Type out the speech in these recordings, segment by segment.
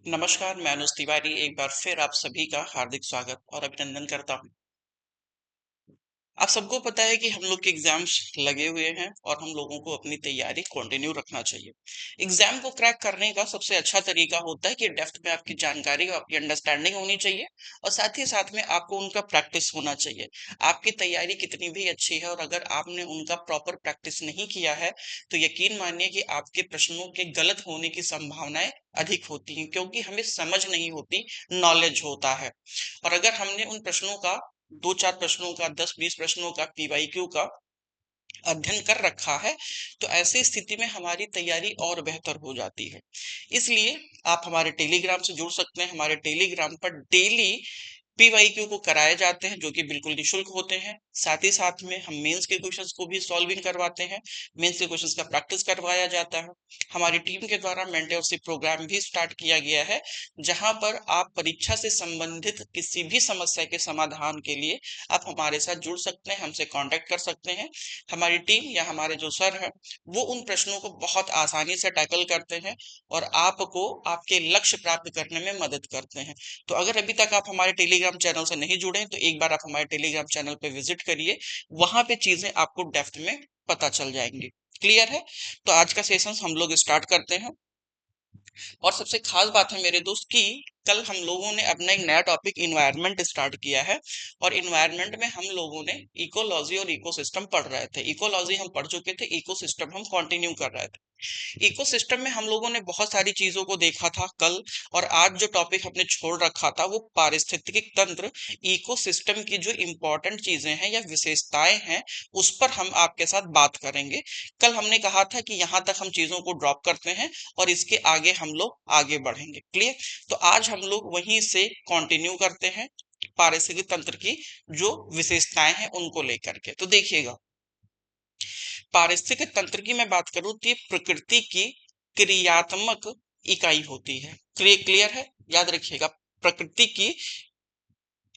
नमस्कार, मैं अनुज तिवारी एक बार फिर आप सभी का हार्दिक स्वागत और अभिनंदन करता हूँ। आप सबको पता है कि हम लोग के एग्जाम्स लगे हुए हैं और हम लोगों को अपनी तैयारी कंटिन्यू रखना चाहिए। एग्जाम को क्रैक करने का सबसे अच्छा तरीका होता है कि डेप्थ में आपकी जानकारी और आपकी अंडरस्टैंडिंग होनी चाहिए और साथ में आपको उनका प्रैक्टिस होना चाहिए। आपकी तैयारी कितनी भी अच्छी है और अगर आपने उनका प्रॉपर प्रैक्टिस नहीं किया है, तो यकीन मानिए कि आपके प्रश्नों के गलत होने की संभावनाएं अधिक होती हैं क्योंकि हमें समझ नहीं होती, नॉलेज होता है। और अगर हमने उन प्रश्नों का 2-4 प्रश्नों का 10-20 प्रश्नों का पीवाईक्यू का अध्ययन कर रखा है, तो ऐसी स्थिति में हमारी तैयारी और बेहतर हो जाती है। इसलिए आप हमारे टेलीग्राम से जुड़ सकते हैं। हमारे टेलीग्राम पर डेली पीवाईक्यू को कराए जाते हैं जो कि बिल्कुल निःशुल्क होते हैं। साथ में हम मेंस के क्वेश्चंस को भी सॉल्विंग करवाते हैं। मेंस के क्वेश्चंस का प्रैक्टिस करवाया जाता है। हमारी टीम के द्वारा मेंटरशिप प्रोग्राम भी स्टार्ट किया गया है, जहां पर आप परीक्षा से संबंधित किसी भी समस्या के समाधान के लिए आप हमारे साथ जुड़ सकते हैं, हमसे कांटेक्ट कर सकते हैं। हमारी टीम या हमारे जो सर हैं, वो उन प्रश्नों को बहुत आसानी से टैकल करते हैं और आपको आपके लक्ष्य प्राप्त करने में मदद करते हैं। तो अगर अभी तक आप हमारे टेलीग्राम चैनल से नहीं जुड़े हैं, तो एक बार आप हमारे टेलीग्राम चैनल पे विजिट करिए। वहां पे चीजें आपको डेप्थ में पता चल जाएंगी। क्लियर है? तो आज का सेशन हम लोग स्टार्ट करते हैं। और सबसे खास बात है मेरे दोस्त कि कल हम लोगों ने अपना एक नया टॉपिक इन्वायरमेंट स्टार्ट किया है। और इन्वायरमेंट में हम लोगों ने इकोलॉजी और इकोसिस्टम पढ़ रहे थे। इकोलॉजी हम पढ़ चुके थे, इकोसिस्टम हम कंटिन्यू कर रहे थे। इकोसिस्टम में हम लोगों ने बहुत सारी चीजों को देखा था कल। और आज जो टॉपिक हमने छोड़ रखा था वो पारिस्थितिकी तंत्र, इकोसिस्टम की जो इम्पोर्टेंट चीजें हैं या विशेषताएं हैं, उस पर हम आपके साथ बात करेंगे। कल हमने कहा था कि यहाँ तक हम चीजों को ड्रॉप करते हैं और इसके आगे हम लोग आगे बढ़ेंगे। क्लियर? तो आज हम लोग वहीं से कंटिन्यू करते हैं, पारिस्थितिकी तंत्र की जो विशेषताएं हैं उनको लेकर के। तो देखिएगा, पारिस्थितिक तंत्र की मैं बात करूं तो ये प्रकृति की क्रियात्मक इकाई होती है। क्लियर है? याद रखिएगा, प्रकृति की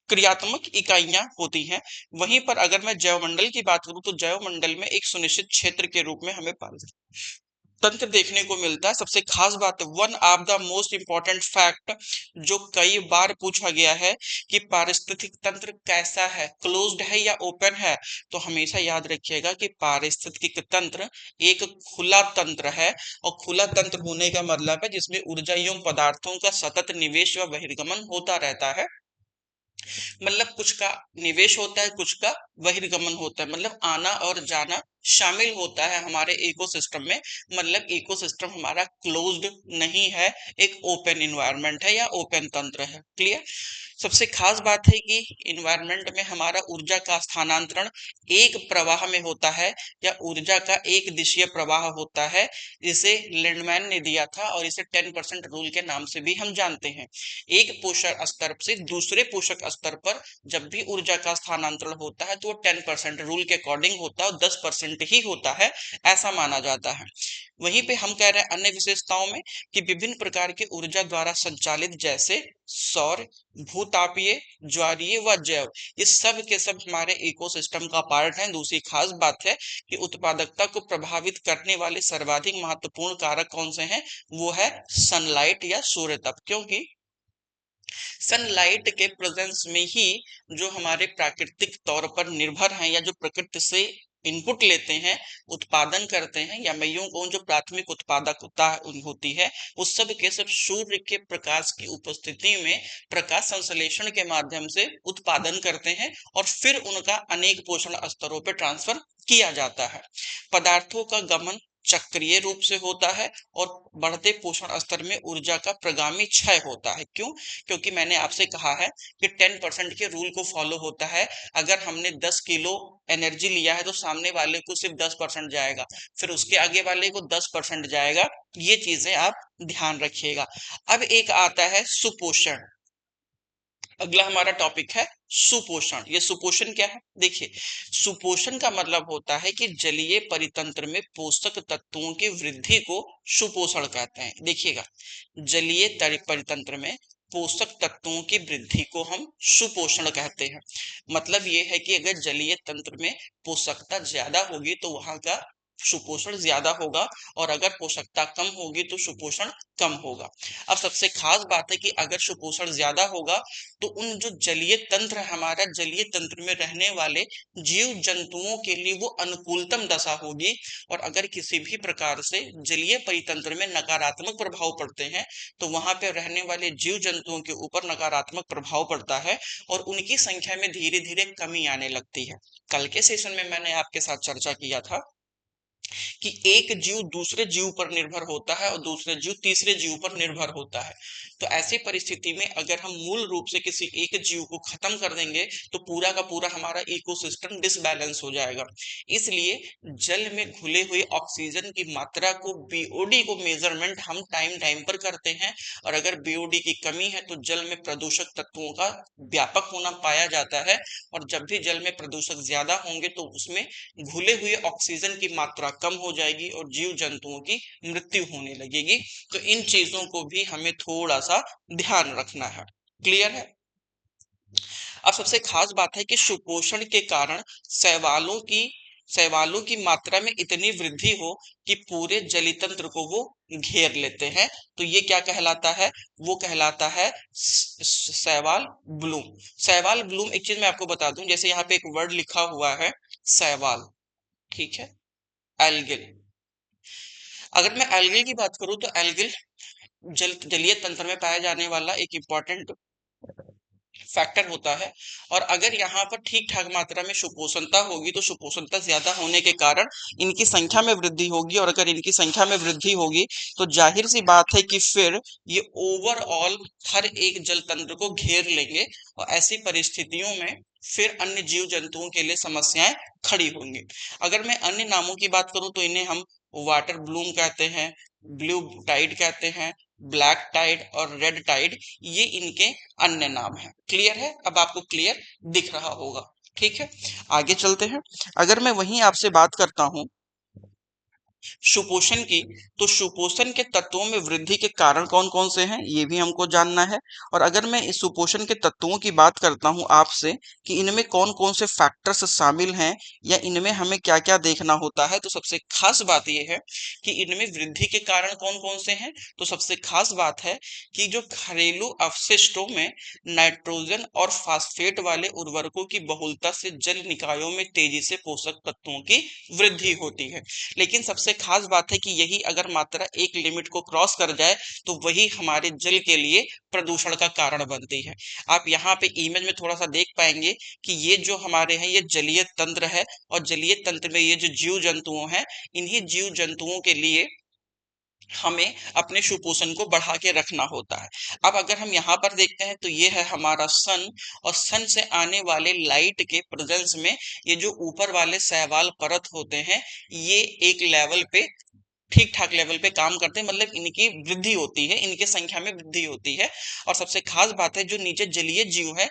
क्रियात्मक इकाइयां होती हैं। वहीं पर अगर मैं जैवमंडल की बात करूं तो जैवमंडल में एक सुनिश्चित क्षेत्र के रूप में हमें तंत्र देखने को मिलता है। सबसे खास बात, one of the most important fact जो कई बार पूछा गया है कि पारिस्थितिक तंत्र कैसा है, क्लोज्ड है या ओपन है, तो हमेशा याद रखिएगा कि पारिस्थितिक तंत्र एक खुला तंत्र है। और खुला तंत्र होने का मतलब है जिसमें ऊर्जा एवं पदार्थों का सतत निवेश व बहिर्गमन होता रहता है। मतलब कुछ का निवेश होता है, कुछ का बहिर्गमन होता है, मतलब आना और जाना शामिल होता है हमारे इकोसिस्टम में। मतलब इकोसिस्टम हमारा क्लोज्ड नहीं है, एक ओपन इन्वायरमेंट है या ओपन तंत्र है। क्लियर? सबसे खास बात है कि इन्वायरमेंट में हमारा ऊर्जा का स्थानांतरण एक प्रवाह में होता है या ऊर्जा का एक दिशीय प्रवाह होता है। इसे लिंडमैन ने दिया था और इसे 10% रूल के नाम से भी हम जानते हैं। एक पोषक स्तर से दूसरे पोषक स्तर पर जब भी ऊर्जा का स्थानांतरण होता है तो वो 10% रूल के अकॉर्डिंग होता है और 10% ही होता है, ऐसा माना जाता है। वहीं पे हम कह रहे हैं अन्य विशेषताओं में कि विभिन्न प्रकार के ऊर्जा द्वारा संचालित जैसे सौर, भूतापीय, ज्वारीय व जैव, ये सब के सब हमारे इकोसिस्टम का पार्ट है। दूसरी खास बात है कि उत्पादकता को प्रभावित करने वाले सर्वाधिक महत्वपूर्ण कारक कौन से हैं? वो है सनलाइट या सूर्य ताप। क्योंकि सनलाइट के प्रेजेंस में ही जो हमारे प्राकृतिक तौर पर निर्भर हैं या जो प्रकृति से इनपुट लेते हैं, उत्पादन करते हैं, या मैं यूं कहूं जो प्राथमिक उत्पादकता होती है, उस सब के सब सूर्य के प्रकाश की उपस्थिति में प्रकाश संश्लेषण के माध्यम से उत्पादन करते हैं और फिर उनका अनेक पोषण स्तरों पर ट्रांसफर किया जाता है। पदार्थों का गमन चक्रीय रूप से होता है और बढ़ते पोषण स्तर में ऊर्जा का प्रगामी क्षय होता है। क्यों? क्योंकि मैंने आपसे कहा है कि 10% के रूल को फॉलो होता है। अगर हमने 10 किलो एनर्जी लिया है तो सामने वाले को सिर्फ 10% जाएगा, फिर उसके आगे वाले को 10% जाएगा। ये चीजें आप ध्यान रखिएगा। अब एक आता है सुपोषण। अगला हमारा टॉपिक है सुपोषण। ये सुपोषण क्या है? देखिए, सुपोषण का मतलब होता है कि जलीय परितंत्र में पोषक तत्वों की वृद्धि को सुपोषण कहते हैं। देखिएगा, जलीय परितंत्र में पोषक तत्वों की वृद्धि को हम सुपोषण कहते हैं। मतलब ये है कि अगर जलीय तंत्र में पोषकता ज्यादा होगी तो वहां का सुपोषण ज्यादा होगा, और अगर पोषकता कम होगी तो सुपोषण कम होगा। अब सबसे खास बात है कि अगर सुपोषण ज्यादा होगा तो उन जो जलीय तंत्र, हमारा जलीय तंत्र में रहने वाले जीव जंतुओं के लिए वो अनुकूलतम दशा होगी। और अगर किसी भी प्रकार से जलीय परितंत्र में नकारात्मक प्रभाव पड़ते हैं तो वहां पे रहने वाले जीव जंतुओं के ऊपर नकारात्मक प्रभाव पड़ता है और उनकी संख्या में धीरे धीरे कमी आने लगती है। कल के सेशन में मैंने आपके साथ चर्चा किया था कि एक जीव दूसरे जीव पर निर्भर होता है और दूसरे जीव तीसरे जीव पर निर्भर होता है। तो ऐसी परिस्थिति में अगर हम मूल रूप से किसी एक जीव को खत्म कर देंगे तो पूरा का पूरा हमारा इकोसिस्टम डिसबैलेंस हो जाएगा। इसलिए जल में घुले हुए ऑक्सीजन की मात्रा को, बीओडी को मेजरमेंट हम टाइम टाइम पर करते हैं, और अगर बीओडी की कमी है तो जल में प्रदूषक तत्वों का व्यापक होना पाया जाता है। और जब भी जल में प्रदूषक ज्यादा होंगे तो उसमें घुले हुए ऑक्सीजन की मात्रा कम हो जाएगी और जीव जंतुओं की मृत्यु होने लगेगी। तो इन चीजों को भी हमें थोड़ा सा ध्यान रखना है। क्लियर है? अब सबसे खास बात है कि सुपोषण के कारण शैवालों की मात्रा में इतनी वृद्धि हो कि पूरे जलीय तंत्र को वो घेर लेते हैं। तो ये क्या कहलाता है? वो कहलाता है शैवाल ब्लूम। शैवाल ब्लूम, एक चीज मैं आपको बता दूं, जैसे यहाँ पे एक वर्ड लिखा हुआ है शैवाल, ठीक है, एल्गिल। अगर मैं एल्गिल की बात करूं तो एल्गिल जलीय तंत्र में पाया जाने वाला एक इंपॉर्टेंट फैक्टर होता है। और अगर यहाँ पर ठीक ठाक मात्रा में सुपोषणता होगी तो सुपोषणता ज्यादा होने के कारण इनकी संख्या में वृद्धि होगी, और अगर इनकी संख्या में वृद्धि होगी तो जाहिर सी बात है कि फिर ये ओवरऑल हर एक जल तंत्र को घेर लेंगे, और ऐसी परिस्थितियों में फिर अन्य जीव जंतुओं के लिए समस्याएं खड़ी होंगी। अगर मैं अन्य नामों की बात करूं तो इन्हें हम वाटर ब्लूम कहते हैं, ब्लू टाइड कहते हैं, ब्लैक टाइड और रेड टाइड, ये इनके अन्य नाम है। क्लियर है? अब आपको क्लियर दिख रहा होगा। ठीक है, आगे चलते हैं। अगर मैं वहीं आपसे बात करता हूं सुपोषण की, तो सुपोषण के तत्वों में वृद्धि के कारण कौन कौन से हैं ये भी हमको जानना है। और अगर मैं इस सुपोषण के तत्वों की बात करता हूं आपसे कि इनमें कौन कौन से फैक्टर्स शामिल हैं या इनमें हमें क्या क्या देखना होता है, तो सबसे खास बात यह है कि इनमें वृद्धि के कारण कौन कौन से हैं। तो सबसे खास बात है कि जो घरेलू अवशिष्टों में नाइट्रोजन और फास्फेट वाले उर्वरकों की बहुलता से जल निकायों में तेजी से पोषक तत्वों की वृद्धि होती है। लेकिन सबसे खास बात है कि यही अगर मात्रा एक लिमिट को क्रॉस कर जाए तो वही हमारे जल के लिए प्रदूषण का कारण बनती है। आप यहाँ पे इमेज में थोड़ा सा देख पाएंगे कि ये जो हमारे हैं ये जलीय तंत्र है, और जलीय तंत्र में ये जो जीव जंतुओं हैं, इन्हीं जीव जंतुओं के लिए हमें अपने सुपोषण को बढ़ा के रखना होता है। अब अगर हम यहाँ पर देखते हैं तो ये है हमारा सन, और सन से आने वाले लाइट के प्रेजेंस में ये जो ऊपर वाले शैवाल परत होते हैं ये एक लेवल पे, ठीक ठाक लेवल पे काम करते हैं, मतलब इनकी वृद्धि होती है, इनके संख्या में वृद्धि होती है। और सबसे खास बात है जो नीचे जलीय जीव है,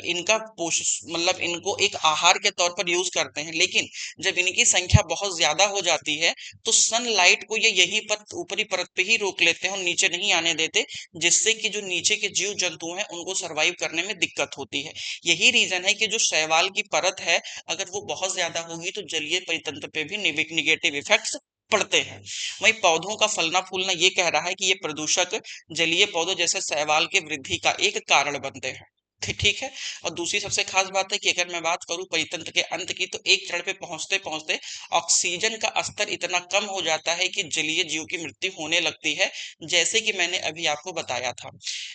इनका पोष मतलब इनको एक आहार के तौर पर यूज करते हैं, लेकिन जब इनकी संख्या बहुत ज्यादा हो जाती है तो सनलाइट को ये यहीं पर ऊपरी परत पे ही रोक लेते हैं और नीचे नहीं आने देते, जिससे कि जो नीचे के जीव जंतु हैं उनको सरवाइव करने में दिक्कत होती है। यही रीजन है कि जो शैवाल की परत है अगर वो बहुत ज्यादा होगी तो जलीय परितंत्र पे भी निगेटिव इफेक्ट्स पड़ते हैं। वहीं पौधों का फलना फूलना ये कह रहा है कि ये प्रदूषक जलीय पौधों जैसे शैवाल के वृद्धि का एक कारण बनते हैं। ठीक है। और दूसरी सबसे खास बात है कि अगर मैं बात करूं परितंत्र के अंत की, तो एक चरण पे पहुंचते पहुंचते ऑक्सीजन का स्तर इतना कम हो जाता है कि जलीय जीव की मृत्यु होने लगती है, जैसे कि मैंने अभी आपको बताया था।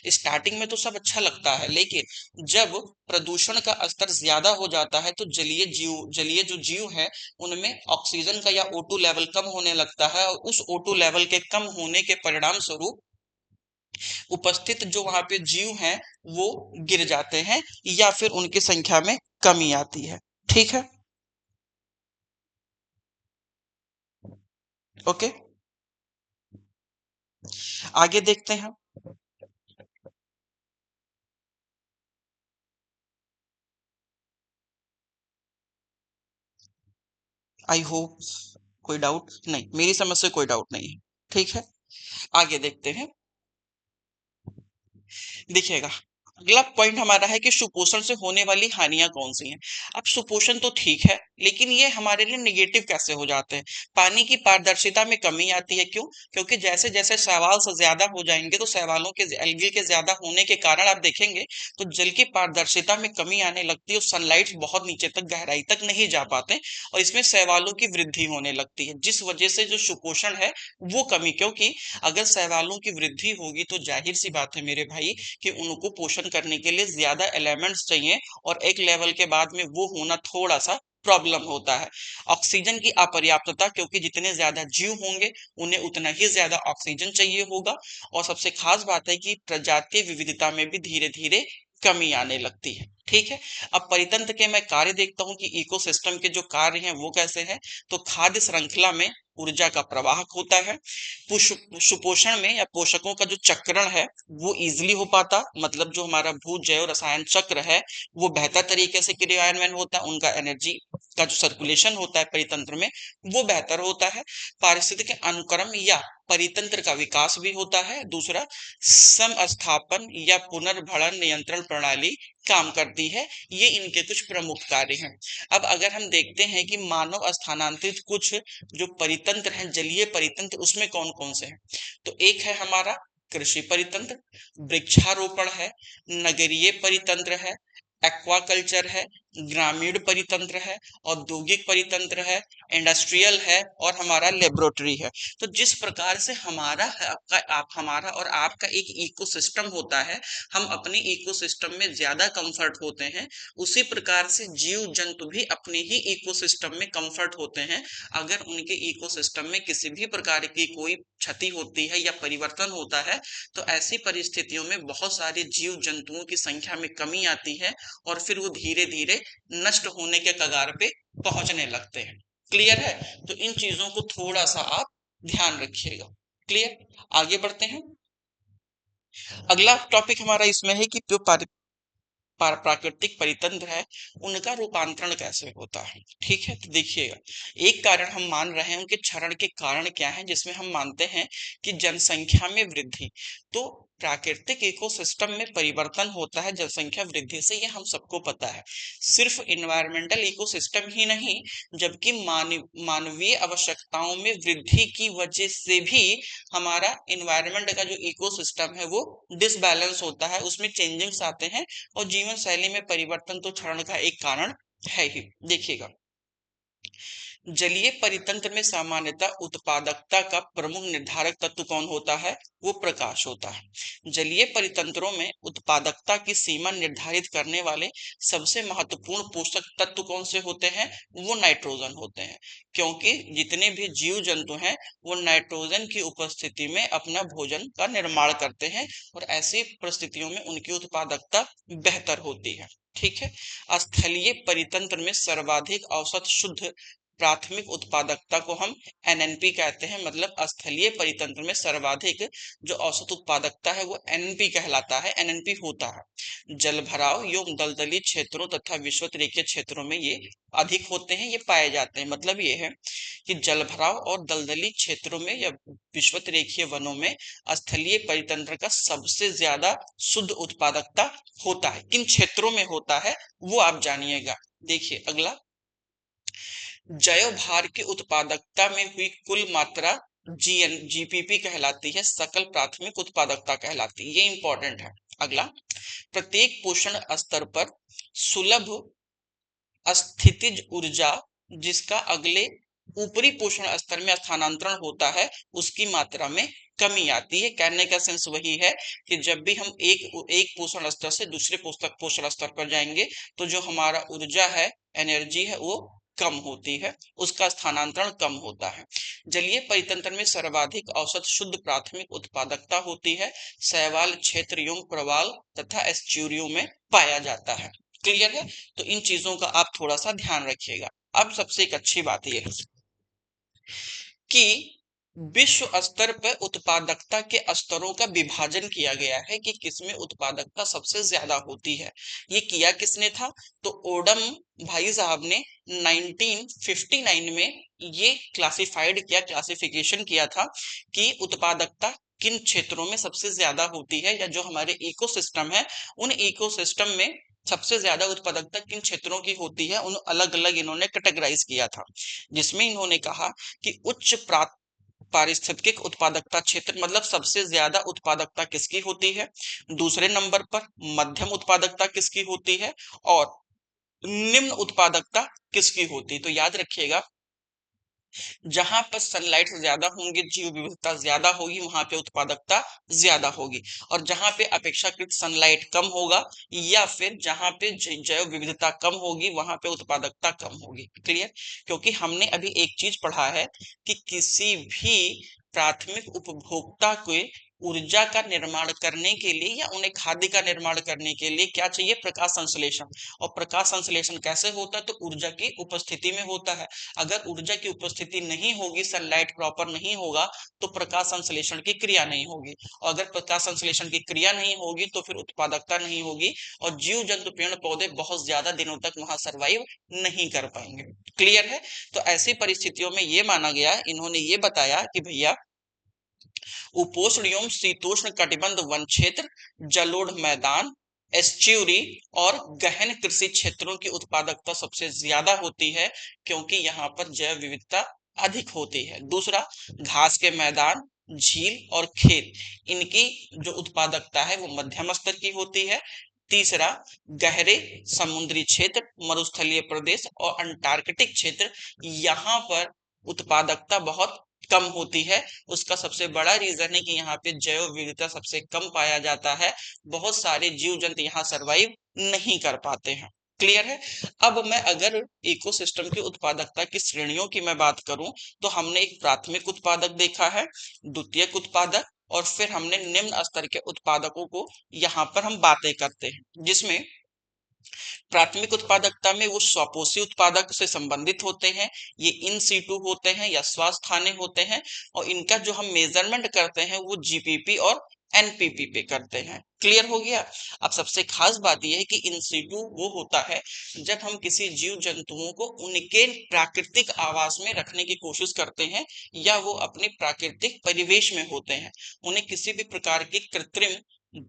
स्टार्टिंग में तो सब अच्छा लगता है, लेकिन जब प्रदूषण का स्तर ज्यादा हो जाता है तो जलीय जो जीव है उनमें ऑक्सीजन का या O2 लेवल कम होने लगता है, और उस O2 लेवल के कम होने के परिणाम स्वरूप उपस्थित जो वहां पे जीव हैं वो गिर जाते हैं या फिर उनकी संख्या में कमी आती है। ठीक है, ओके, आगे देखते हैं। आई होप कोई डाउट नहीं, मेरी समझ से कोई डाउट नहीं है। ठीक है, आगे देखते हैं। देखिएगा, अगला पॉइंट हमारा है कि सुपोषण से होने वाली हानियां कौन सी हैं। अब सुपोषण तो ठीक है, लेकिन ये हमारे लिए निगेटिव कैसे हो जाते हैं। पानी की पारदर्शिता में कमी आती है, क्यों? क्योंकि जैसे जैसे शैवाल से ज्यादा हो जाएंगे तो शैवालों के एल्गी के ज्यादा होने के कारण आप देखेंगे तो जल की पारदर्शिता में कमी आने लगती है और सनलाइट बहुत नीचे तक गहराई तक नहीं जा पाते और इसमें शैवालों की वृद्धि होने लगती है, जिस वजह से जो सुपोषण है वो कमी। क्योंकि अगर शैवालों की वृद्धि होगी तो जाहिर सी बात है मेरे भाई कि उनको पोषण करने के लिए ज्यादा एलिमेंट्स चाहिए और एक लेवल के बाद में वो होना थोड़ा सा प्रॉब्लम होता है। ऑक्सीजन की अपर्याप्तता, क्योंकि जितने ज्यादा जीव होंगे उन्हें उतना ही ज्यादा ऑक्सीजन चाहिए होगा। और सबसे खास बात है कि प्रजातीय विविधता में भी धीरे धीरे कमी आने लगती है। ठीक है। अब परितंत्र के मैं कार्य देखता हूं कि इकोसिस्टम के जो कार्य हैं वो कैसे हैं। तो खाद्य श्रृंखला में ऊर्जा का प्रवाह होता है। सुपोषण में या पोषकों का जो चक्रण है वो इजिली हो पाता, मतलब जो हमारा भू जैव रसायन चक्र है वो बेहतर तरीके से क्रियान्वयन होता है, उनका एनर्जी का जो सर्कुलेशन होता है परितंत्र में वो बेहतर होता है। पारिस्थितिक अनुक्रम या परितंत्र का विकास भी होता है। दूसरा, समस्थापन या पुनर्भरण नियंत्रण प्रणाली काम करती है। ये इनके कुछ प्रमुख कार्य हैं। अब अगर हम देखते हैं कि मानव स्थानांतरित कुछ जो परितंत्र हैं, जलीय परितंत्र, उसमें कौन कौन से हैं। तो एक है हमारा कृषि परितंत्र, वृक्षारोपण है, नगरीय परितंत्र है, एक्वाकल्चर है, ग्रामीण परितंत्र है, औद्योगिक परितंत्र है, इंडस्ट्रियल है और हमारा लेबोरेटरी है। तो जिस प्रकार से हमारा हमारा और आपका एक इकोसिस्टम होता है, हम अपने इकोसिस्टम में ज्यादा कंफर्ट होते हैं, उसी प्रकार से जीव जंतु भी अपने ही इकोसिस्टम में कंफर्ट होते हैं। अगर उनके इकोसिस्टम में किसी भी प्रकार की कोई क्षति होती है या परिवर्तन होता है तो ऐसी परिस्थितियों में बहुत सारे जीव जंतुओं की संख्या में कमी आती है और फिर वो धीरे धीरे नष्ट होने के कगार पे पहुंचने लगते हैं। क्लियर है? तो इन चीजों को थोड़ा सा आप ध्यान रखिएगा। क्लियर? आगे बढ़ते हैं। अगला टॉपिक हमारा इसमें है कि जो प्राकृतिक परितंत्र है उनका रूपांतरण कैसे होता है। ठीक है, तो देखिएगा, एक कारण हम मान रहे हैं उनके क्षरण के कारण क्या है, जिसमें हम मानते हैं कि जनसंख्या में वृद्धि। तो प्राकृतिक इकोसिस्टम में परिवर्तन होता है जनसंख्या वृद्धि से, ये हम सबको पता है। सिर्फ इन्वायरमेंटल इकोसिस्टम ही नहीं, जबकि मानवीय आवश्यकताओं में वृद्धि की वजह से भी हमारा इन्वायरमेंट का जो इकोसिस्टम है वो डिसबैलेंस होता है, उसमें चेंजिंग्स आते हैं और जीवन शैली में परिवर्तन तो क्षरण का एक कारण है ही। देखिएगा, जलीय परितंत्र में सामान्यतः उत्पादकता का प्रमुख निर्धारक तत्व कौन होता है? वो प्रकाश होता है। जलीय परितंत्रों में उत्पादकता की सीमा निर्धारित करने वाले सबसे महत्वपूर्ण पोषक तत्व कौन से होते हैं? वो नाइट्रोजन होते हैं, क्योंकि जितने भी जीव जंतु हैं वो नाइट्रोजन की उपस्थिति में अपना भोजन का निर्माण करते हैं और ऐसी परिस्थितियों में उनकी उत्पादकता बेहतर होती है। ठीक है। स्थलीय परितंत्र में सर्वाधिक औसत शुद्ध प्राथमिक उत्पादकता को हम एनएनपी कहते हैं, मतलब स्थलीय परितंत्र में सर्वाधिक जो औसत उत्पादकता है वो एनएनपी कहलाता है, एनएनपी होता है। जलभराव एवं दलदली क्षेत्रों तथा विषुवत क्षेत्रों में ये अधिक होते हैं, ये पाए जाते हैं। मतलब ये है कि जलभराव और दलदली क्षेत्रों में या विषुवत रेखीय वनों में स्थलीय परितंत्र का सबसे ज्यादा शुद्ध उत्पादकता होता है। किन क्षेत्रों में होता है वो आप जानिएगा। देखिए अगला, जैव भार की उत्पादकता में हुई कुल मात्रा जीपीपी कहलाती है, सकल प्राथमिक उत्पादकता कहलाती है। ये इंपॉर्टेंट है। अगला, प्रत्येक पोषण स्तर पर सुलभ स्थितिज ऊर्जा जिसका अगले ऊपरी पोषण स्तर में स्थानांतरण होता है उसकी मात्रा में कमी आती है। कहने का सेंस वही है कि जब भी हम एक पोषण स्तर से दूसरे पोषण स्तर पर जाएंगे तो जो हमारा ऊर्जा है, एनर्जी है, वो कम होती है, उसका स्थानांतरण कम होता है। जलीय परितंत्र में सर्वाधिक औसत शुद्ध प्राथमिक उत्पादकता होती है, शैवाल क्षेत्र एवं प्रवाल तथा एस्चुरियों में पाया जाता है। क्लियर है? तो इन चीजों का आप थोड़ा सा ध्यान रखिएगा। अब सबसे एक अच्छी बात यह है कि विश्व स्तर पर उत्पादकता के स्तरों का विभाजन किया गया है कि किसमें उत्पादकता सबसे ज्यादा होती है। ये किया किसने था? तो ओडम भाई साहब ने 1959 में ये क्लासिफाइड किया, क्लासिफिकेशन किया था कि उत्पादकता किन क्षेत्रों में सबसे ज्यादा होती है, या जो हमारे इकोसिस्टम है उन इकोसिस्टम में सबसे ज्यादा उत्पादकता किन क्षेत्रों की होती है, उन अलग अलग इन्होंने कैटेगराइज किया था, जिसमें इन्होंने कहा कि उच्च पारिस्थितिक उत्पादकता क्षेत्र मतलब सबसे ज्यादा उत्पादकता किसकी होती है, दूसरे नंबर पर मध्यम उत्पादकता किसकी होती है, और निम्न उत्पादकता किसकी होती है। तो याद रखिएगा, जहां पर सनलाइट ज्यादा होंगी, जीव विविधता ज्यादा होगी, वहां पे उत्पादकता ज्यादा होगी, और जहां पे अपेक्षाकृत सनलाइट कम होगा या फिर जहां पे जैव विविधता कम होगी, वहां पे उत्पादकता कम होगी। क्लियर? क्योंकि हमने अभी एक चीज पढ़ा है कि किसी भी प्राथमिक उपभोक्ता को ऊर्जा का निर्माण करने के लिए या उन्हें खाद्य का निर्माण करने के लिए क्या चाहिए, प्रकाश संश्लेषण। और प्रकाश संश्लेषण कैसे होता है, तो ऊर्जा की उपस्थिति में होता है। अगर ऊर्जा की उपस्थिति नहीं होगी, सनलाइट प्रॉपर नहीं होगा, तो प्रकाश संश्लेषण की क्रिया नहीं होगी, और अगर प्रकाश संश्लेषण की क्रिया नहीं होगी तो फिर उत्पादकता नहीं होगी, और जीव जंतु पेड़ पौधे बहुत ज्यादा दिनों तक वहां सर्वाइव नहीं कर पाएंगे। क्लियर है? तो ऐसी परिस्थितियों में ये माना गया, इन्होंने ये बताया कि भैया उपोष्ण एवं शीतोष्ण कटिबंध वन क्षेत्र, जलोढ़ मैदान, एस्च्यूरी और गहन कृषि क्षेत्रों की उत्पादकता सबसे ज्यादा होती है, क्योंकि यहाँ पर जैव विविधता अधिक होती है। दूसरा, घास के मैदान, झील और खेत, इनकी जो उत्पादकता है वो मध्यम स्तर की होती है। तीसरा, गहरे समुद्री क्षेत्र, मरुस्थलीय प्रदेश और अंटार्कटिक क्षेत्र, यहाँ पर उत्पादकता बहुत कम होती है। उसका सबसे बड़ा रीजन है कि यहाँ पे जैव विविधता सबसे कम पाया जाता है, बहुत सारे जीव जंतु यहाँ सरवाइव नहीं कर पाते हैं। क्लियर है? अब मैं अगर इकोसिस्टम की उत्पादकता की श्रेणियों की मैं बात करूं, तो हमने एक प्राथमिक उत्पादक देखा है, द्वितीयक उत्पादक, और फिर हमने निम्न स्तर के उत्पादकों को यहाँ पर हम बातें करते हैं, जिसमें प्राथमिक उत्पादकता में वो स्वपोषी उत्पादक से संबंधित होते हैं, ये इन सीटू होते हैं या स्वास्थाने होते हैं, और इनका जो हम मेजरमेंट करते हैं वो जीपीपी और एनपीपी पे करते हैं। क्लियर हो गया? अब सबसे खास बात यह है कि इन सीटू वो होता है जब हम किसी जीव जंतुओं को उनके प्राकृतिक आवास में रखने की कोशिश करते हैं, या वो अपने प्राकृतिक परिवेश में होते हैं, उन्हें किसी भी प्रकार की कृत्रिम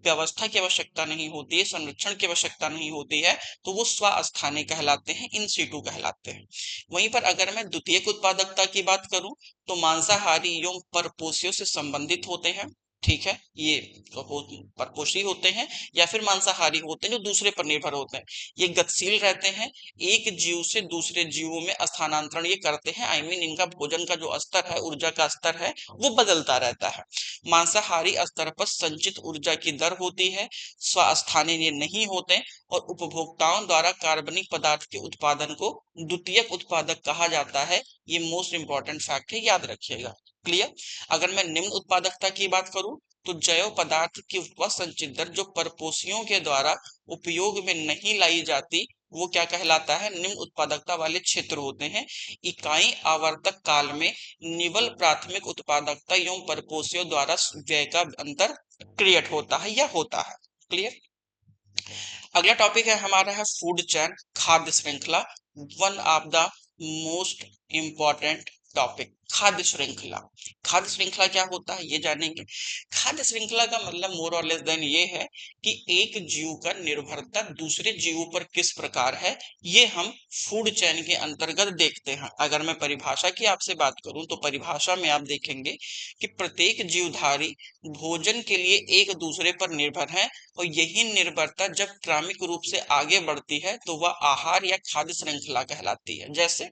व्यवस्था की आवश्यकता नहीं होती है, संरक्षण की आवश्यकता नहीं होती है, तो वो स्वास्थानीय कहलाते हैं, इन सीटू कहलाते हैं। वहीं पर अगर मैं द्वितीयक उत्पादकता की बात करूं, तो मांसाहारी एवं परपोषियों से संबंधित होते हैं। ठीक है, ये परपोषी होते हैं या फिर मांसाहारी होते हैं, जो दूसरे पर निर्भर होते हैं। ये गतिशील रहते हैं, एक जीव से दूसरे जीवों में स्थानांतरण ये करते हैं, आई मीन इनका भोजन का जो स्तर है, ऊर्जा का स्तर है, वो बदलता रहता है। मांसाहारी स्तर पर संचित ऊर्जा की दर होती है, स्वास्थानीय नहीं होते, और उपभोक्ताओं द्वारा कार्बनिक पदार्थ के उत्पादन को द्वितीयक उत्पादक कहा जाता है। ये मोस्ट इंपॉर्टेंट फैक्ट है, याद रखिएगा। क्लियर? अगर मैं निम्न उत्पादकता की बात करूं, तो जैव पदार्थ की वह संचित दर जो परपोषियों के द्वारा उपयोग में नहीं लाई जाती, वो क्या कहलाता है, निम्न उत्पादकता वाले क्षेत्र होते हैं। इकाई आवर्तक काल में निवल प्राथमिक उत्पादकता एवं परपोषियों द्वारा व्यय का अंतर क्रिएट होता है या होता है। क्लियर? अगला टॉपिक है हमारा है फूड चैन, खाद्य श्रृंखला, one of the most important topic, खाद्य श्रृंखला। खाद्य श्रृंखला क्या होता है ये जानेंगे। खाद्य श्रृंखला का मतलब मोर और लेस देन ये है कि एक जीव का निर्भरता दूसरे जीवों पर किस प्रकार है, ये हम फूड चैन के अंतर्गत देखते हैं। अगर मैं परिभाषा की आपसे बात करूं, तो परिभाषा में आप देखेंगे कि प्रत्येक जीवधारी भोजन के लिए एक दूसरे पर निर्भर है, और यही निर्भरता जब क्रमिक रूप से आगे बढ़ती है तो वह आहार या खाद्य श्रृंखला कहलाती है। जैसे,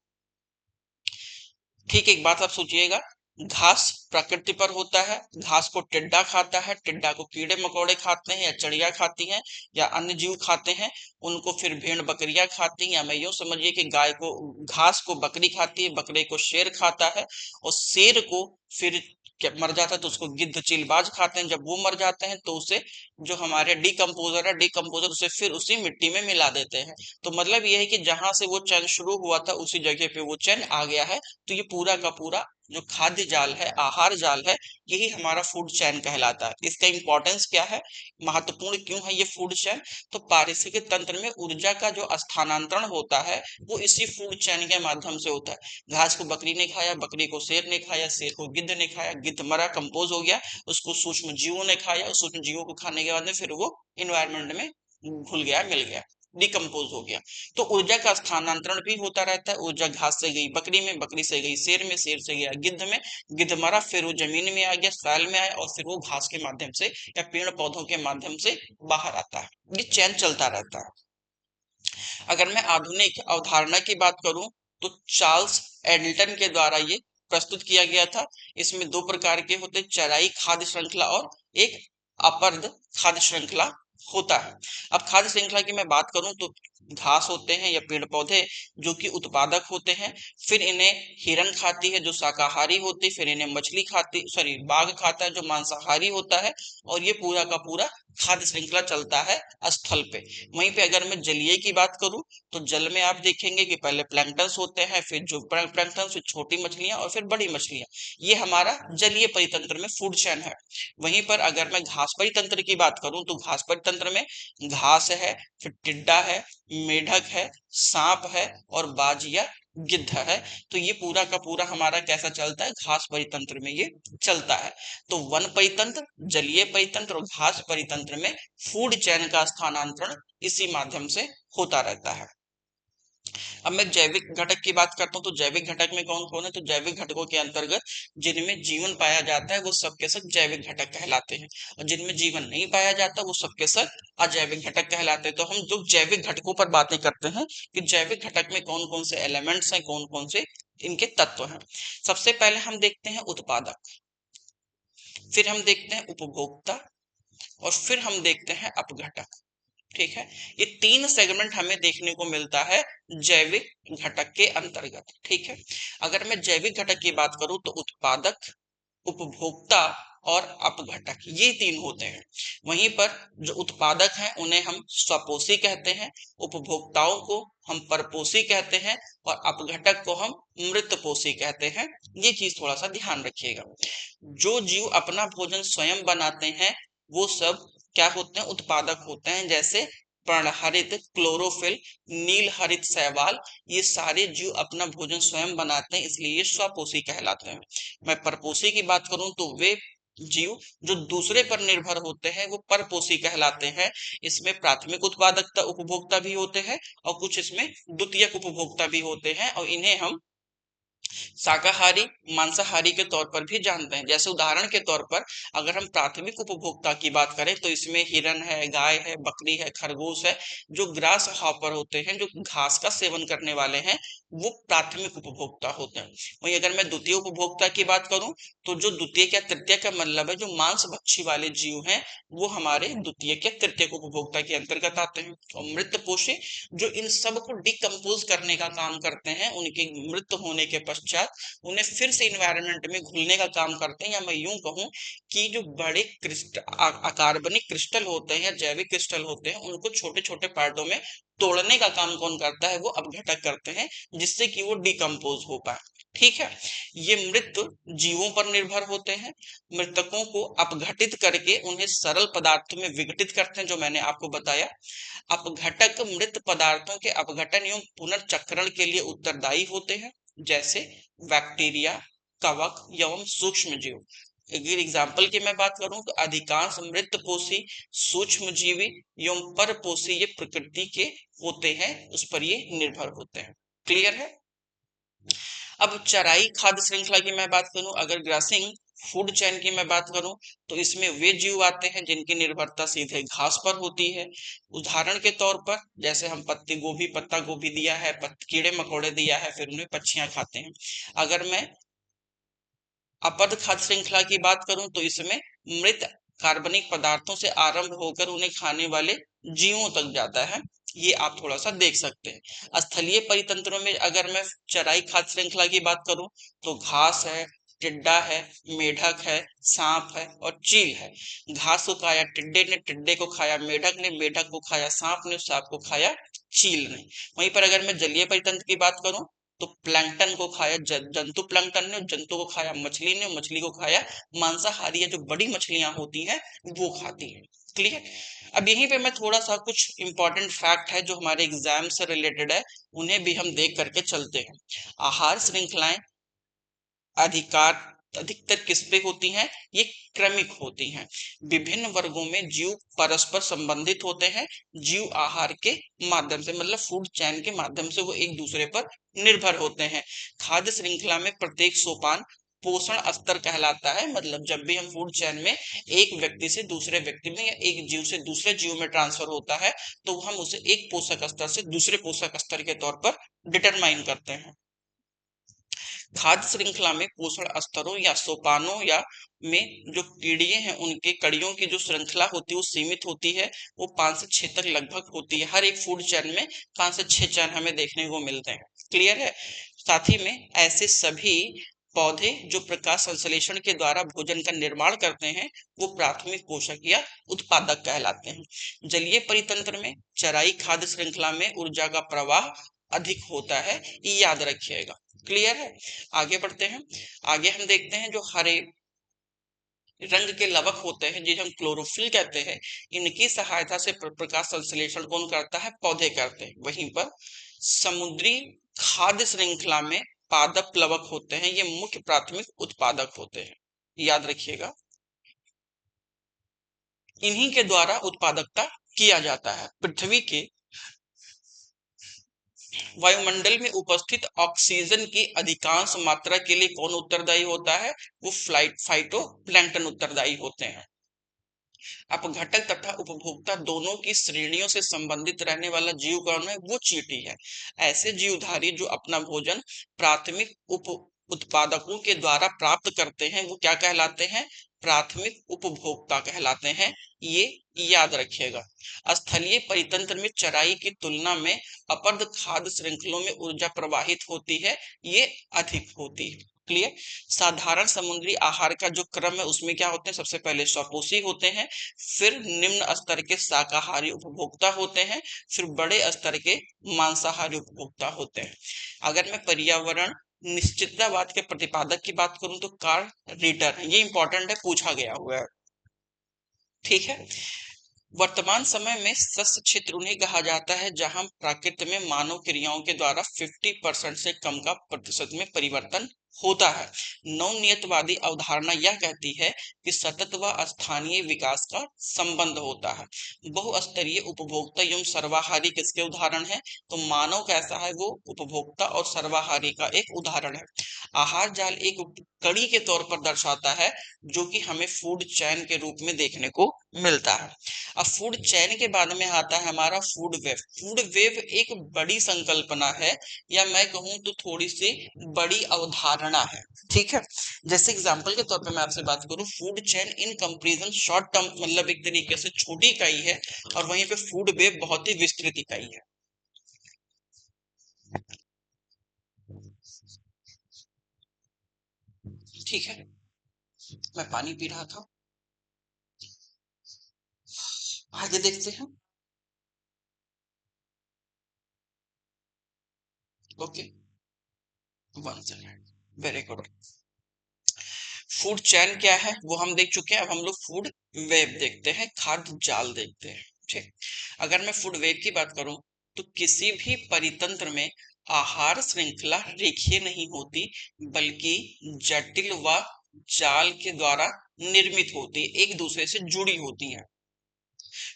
ठीक एक बात आप सोचिएगा, घास प्रकृति पर होता है, घास को टिड्डा खाता है, टिड्डा को कीड़े मकोड़े खाते हैं या चिड़िया खाती हैं या अन्य जीव खाते हैं, उनको फिर भेड़ बकरियां खाती हैं, या मैं यूं समझिए कि गाय को, घास को बकरी खाती है, बकरे को शेर खाता है, और शेर को फिर क्या मर जाता है तो उसको गिद्ध चीलबाज खाते हैं, जब वो मर जाते हैं तो उसे जो हमारे डिकम्पोजर है, डिकम्पोजर उसे फिर उसी मिट्टी में मिला देते हैं। तो मतलब ये है कि जहां से वो चैन शुरू हुआ था उसी जगह पे वो चैन आ गया है। तो ये पूरा का पूरा जो खाद्य जाल है, आहार जाल है, यही हमारा फूड चैन कहलाता है। इसका इंपॉर्टेंस क्या है, महत्वपूर्ण क्यों है ये फूड चैन? तो पारिस्थितिक तंत्र में ऊर्जा का जो स्थानांतरण होता है वो इसी फूड चैन के माध्यम से होता है। घास को बकरी ने खाया, बकरी को शेर ने खाया, शेर को गिद्ध ने खाया, गिद्ध मरा, कंपोज हो गया, उसको सूक्ष्म जीवों ने खाया, उस सूक्ष्म जीवों को खाने के बाद में फिर वो इन्वायरमेंट में घुल गया, मिल गया, डिकम्पोज हो गया। तो ऊर्जा का स्थानांतरण भी होता रहता है। ऊर्जा घास से गई बकरी में, बकरी से गई शेर में, शेर से गया गिद्ध में, गिद्ध मरा, फिर वो जमीन में आ गया, सैल में आया, और फिर वो घास के माध्यम से या पेड़ पौधों के माध्यम से बाहर आता है। ये चैन चलता रहता है। अगर मैं आधुनिक अवधारणा की बात करूं तो चार्ल्स एडल्टन के द्वारा ये प्रस्तुत किया गया था। इसमें दो प्रकार के होते, चराई खाद्य श्रृंखला और एक अपर्द खाद्य श्रृंखला होता है। अब खाद्य श्रृंखला की मैं बात करूं तो घास होते हैं या पेड़ पौधे जो कि उत्पादक होते हैं, फिर इन्हें हिरन खाती है जो शाकाहारी होती है, फिर इन्हें मछली खाती, सॉरी बाघ खाता है जो मांसाहारी होता है, और ये पूरा का पूरा खाद्य श्रृंखला चलता है स्थल पे। वहीं पे अगर मैं जलीय की बात करूं तो जल में आप देखेंगे कि पहले प्लैंक्टन्स होते हैं, फिर जो प्लैंक्टन्स, फिर छोटी मछलियां और फिर बड़ी मछलियां। ये हमारा जलीय परितंत्र में फूड चैन है। वहीं पर अगर मैं घास परितंत्र की बात करूं तो घास परितंत्र में घास है, फिर टिड्डा है, मेढक है, सांप है और बाज या गिद्ध है। तो ये पूरा का पूरा हमारा कैसा चलता है, घास परितंत्र में ये चलता है। तो वन परितंत्र, जलीय परितंत्र और घास परितंत्र में फूड चैन का स्थानांतरण इसी माध्यम से होता रहता है। अब मैं जैविक घटक की बात करता हूँ तो जैविक घटक में कौन कौन है? तो जैविक घटकों के अंतर्गत जिनमें जीवन पाया जाता है वो सब के सब जैविक घटक कहलाते हैं, और जिनमें जीवन नहीं पाया जाता वो सब के सब अजैविक घटक कहलाते हैं। तो हम जो जैविक घटकों पर बातें करते हैं कि जैविक घटक में कौन कौन से एलिमेंट्स हैं, कौन कौन से इनके तत्व हैं। सबसे पहले हम देखते हैं उत्पादक, फिर हम देखते हैं उपभोक्ता, और फिर हम देखते हैं अपघटक। ठीक है, ये तीन सेगमेंट हमें देखने को मिलता है जैविक घटक के अंतर्गत। ठीक है, अगर मैं जैविक घटक की बात करूं तो उत्पादक, उपभोक्ता और अपघटक, ये तीन होते हैं। वहीं पर जो उत्पादक हैं उन्हें हम स्वपोषी कहते हैं, उपभोक्ताओं को हम परपोषी कहते हैं, और अपघटक को हम मृतपोषी कहते हैं। ये चीज थोड़ा सा ध्यान रखिएगा। जो जीव अपना भोजन स्वयं बनाते हैं वो सब क्या होते हैं, उत्पादक होते हैं। जैसे पर्णहरित, क्लोरोफिल, नील हरित शैवाल, ये सारे जीव अपना भोजन स्वयं बनाते हैं, इसलिए ये स्वपोषी कहलाते हैं। मैं परपोषी की बात करूं तो वे जीव जो दूसरे पर निर्भर होते हैं वो परपोषी कहलाते हैं। इसमें प्राथमिक उत्पादकता उपभोक्ता भी होते हैं और कुछ इसमें द्वितीयक उपभोक्ता भी होते हैं, और इन्हें हम शाकाहारी, मांसाहारी के तौर पर भी जानते हैं। जैसे उदाहरण के तौर पर अगर हम प्राथमिक उपभोक्ता की बात करें तो इसमें हिरन है, गाय है, बकरी है, खरगोश है, जो ग्रास हॉपर होते हैं, जो घास का सेवन करने वाले हैं, वो प्राथमिक उपभोक्ता होते हैं। वहीं अगर मैं द्वितीय उपभोक्ता की बात करूं तो जो द्वितीय या तृतीय का मतलब है, जो मांस भक्षी वाले जीव हैं, वो हमारे द्वितीय या तृतीय उपभोक्ता के अंतर्गत आते हैं। और मृत पोषी जो इन सब को डिकम्पोज करने का काम करते हैं, उनके मृत होने के पश्चात उन्हें फिर से इन्वायरमेंट में घुलने का काम करते हैं, या मैं यूं कहूं कि जो बड़े अकार्बनिक क्रिस्टल होते हैं या जैविक क्रिस्टल होते हैं, उनको छोटे छोटे पार्टों में तोड़ने का काम कौन करता है, वो अपघटक करते हैं, जिससे कि वो डिकम्पोज हो पाए। ठीक है, ये मृत जीवों पर निर्भर होते हैं। मृतकों को अपघटित करके उन्हें सरल पदार्थों में विघटित करते हैं, जो मैंने आपको बताया। अपघटक मृत पदार्थों के अपघटन एवं पुनर्चक्रण के लिए उत्तरदायी होते हैं, जैसे बैक्टीरिया, कवक एवं सूक्ष्म जीव। अगर एग्जाम्पल की मैं बात करूं तो अधिकांश मृतपोषी, सूक्ष्मजीवी एवं परपोषी ये प्रकृति के होते हैं, उस पर ये निर्भर होते हैं। क्लियर है? अब चराई खाद्य श्रृंखला की मैं बात करूं, अगर ग्रासिंग फूड चैन की मैं बात करूं तो इसमें वे जीव आते हैं जिनकी निर्भरता सीधे घास पर होती है। उदाहरण के तौर पर जैसे हम पत्ती गोभी, पत्ता गोभी दिया है, कीड़े मकोड़े दिया है, फिर उन्हें पक्षियां खाते हैं। अगर मैं अपद खाद्य श्रृंखला की बात करूं तो इसमें मृत कार्बनिक पदार्थों से आरंभ होकर उन्हें खाने वाले जीवों तक जाता है। ये आप थोड़ा सा देख सकते हैं। स्थलीय परितंत्रों में अगर मैं चराई खाद्य श्रृंखला की बात करूं तो घास है, टिड्डा है, मेढक है, सांप है और चील है। घास को खाया टिड्डे ने, टिड्डे को खाया मेढक ने, मेढक को खाया सांप ने, सांप को खाया चील ने। वहीं पर अगर मैं जलीय परितंत्र की बात करूं तो प्लैंक्टन को खाया जंतु प्लैंक्टन ने, जंतु को खाया मछली ने, मछली को खाया मांसाहारी या जो बड़ी मछलियां होती हैं वो खाती हैं। क्लियर। अब यहीं पे मैं थोड़ा सा कुछ इंपॉर्टेंट फैक्ट है जो हमारे एग्जाम से रिलेटेड है, उन्हें भी हम देख करके चलते हैं। आहार श्रृंखलाएं अधिकार अधिकतर किस पे होती हैं? ये क्रमिक होती हैं। विभिन्न वर्गों में जीव परस्पर संबंधित होते हैं, जीव आहार के माध्यम से, मतलब फूड चैन के माध्यम से वो एक दूसरे पर निर्भर होते हैं। खाद्य श्रृंखला में प्रत्येक सोपान पोषण स्तर कहलाता है, मतलब जब भी हम फूड चैन में एक व्यक्ति से दूसरे व्यक्ति में या एक जीव से दूसरे जीव में ट्रांसफर होता है तो हम उसे एक पोषक स्तर से दूसरे पोषक स्तर के तौर पर डिटरमाइन करते हैं। खाद्य श्रृंखला में पोषण स्तरों या सोपानों या में जो कीड़िए हैं उनके कड़ियों की जो श्रृंखला होती है वो सीमित होती है, वो 5 से 6 तक लगभग होती है। हर एक फूड चैन में 5 से 6 चैन हमें देखने को मिलते हैं। क्लियर है। साथ ही में ऐसे सभी पौधे जो प्रकाश संश्लेषण के द्वारा भोजन का निर्माण करते हैं वो प्राथमिक पोषक या उत्पादक कहलाते हैं। जलीय परितंत्र में चराई खाद्य श्रृंखला में ऊर्जा का प्रवाह अधिक होता है, ये याद रखिएगा। क्लियर है। आगे बढ़ते हैं। आगे हम देखते हैं जो हरे रंग के लवक होते हैं जिसे हम क्लोरोफिल कहते हैं, इनकी सहायता से प्रकाश संश्लेषण कौन करता है? पौधे करते हैं। वहीं पर समुद्री खाद्य श्रृंखला में पादप प्लवक होते हैं, ये मुख्य प्राथमिक उत्पादक होते हैं, याद रखिएगा। इन्हीं के द्वारा उत्पादकता किया जाता है। पृथ्वी के वायुमंडल में उपस्थित ऑक्सीजन की अधिकांश मात्रा के लिए कौन उत्तरदायी होता है? वो फाइटोप्लैंक्टन उत्तरदायी होते हैं। अपघटक तथा उपभोक्ता दोनों की श्रेणियों से संबंधित रहने वाला जीव कौन है? वो चींटी है। ऐसे जीवधारी जो अपना भोजन प्राथमिक उप उत्पादकों के द्वारा प्राप्त करते हैं वो क्या कहलाते हैं? प्राथमिक उपभोक्ता कहलाते हैं, ये याद रखिएगा। स्थलीय परितंत्र में चराई की तुलना में अपरद खाद्य श्रृंखलों में ऊर्जा प्रवाहित होती है, ये अधिक होती है। क्लियर। साधारण समुद्री आहार का जो क्रम है उसमें क्या होते हैं? सबसे पहले स्वपोषी होते हैं, फिर निम्न स्तर के शाकाहारी उपभोक्ता होते हैं, फिर बड़े स्तर के मांसाहारी उपभोक्ता होते हैं। अगर मैं पर्यावरण निश्चिततावाद के प्रतिपादक की बात करूं तो कार्ल रीटर है, ये इंपॉर्टेंट है, पूछा गया हुआ है। ठीक है। वर्तमान समय में सस्य क्षेत्र उन्हें कहा जाता है जहां प्रकृति में मानव क्रियाओं के द्वारा 50% से कम का प्रतिशत में परिवर्तन होता है। नवनियतवादी अवधारणा यह कहती है कि सतत व स्थानीय विकास का संबंध होता है। बहुस्तरीय उपभोक्ता एवं सर्वाहारी किसके उदाहरण है? तो मानव कैसा है? वो उपभोक्ता और सर्वाहारी का एक उदाहरण है। आहार जाल एक कड़ी के तौर पर दर्शाता है जो कि हमें फूड चैन के रूप में देखने को मिलता है। अब फूड चैन के बाद में आता है हमारा फूड वेव। फूड वेव एक बड़ी संकल्पना है या मैं कहूं तो थोड़ी सी बड़ी अवधारणा है। ठीक है। जैसे एग्जांपल के तौर पे मैं आपसे बात करूं, food chain in comparison short term मतलब एक तरीके से छोटी इकाई है और वहीं पे फूड वेव बहुत ही विस्तृत इकाई है। ठीक है। मैं पानी पी रहा था। आगे देखते हैं। Okay, one second. Very good. Food chain क्या है वो हम देख चुके हैं, अब हम लोग फूड वेब देखते हैं, खाद्य जाल देखते हैं। ठीक। अगर मैं फूड वेब की बात करूं तो किसी भी परितंत्र में आहार श्रृंखला रेखीय नहीं होती बल्कि जटिल व जाल के द्वारा निर्मित होती है, एक दूसरे से जुड़ी होती है।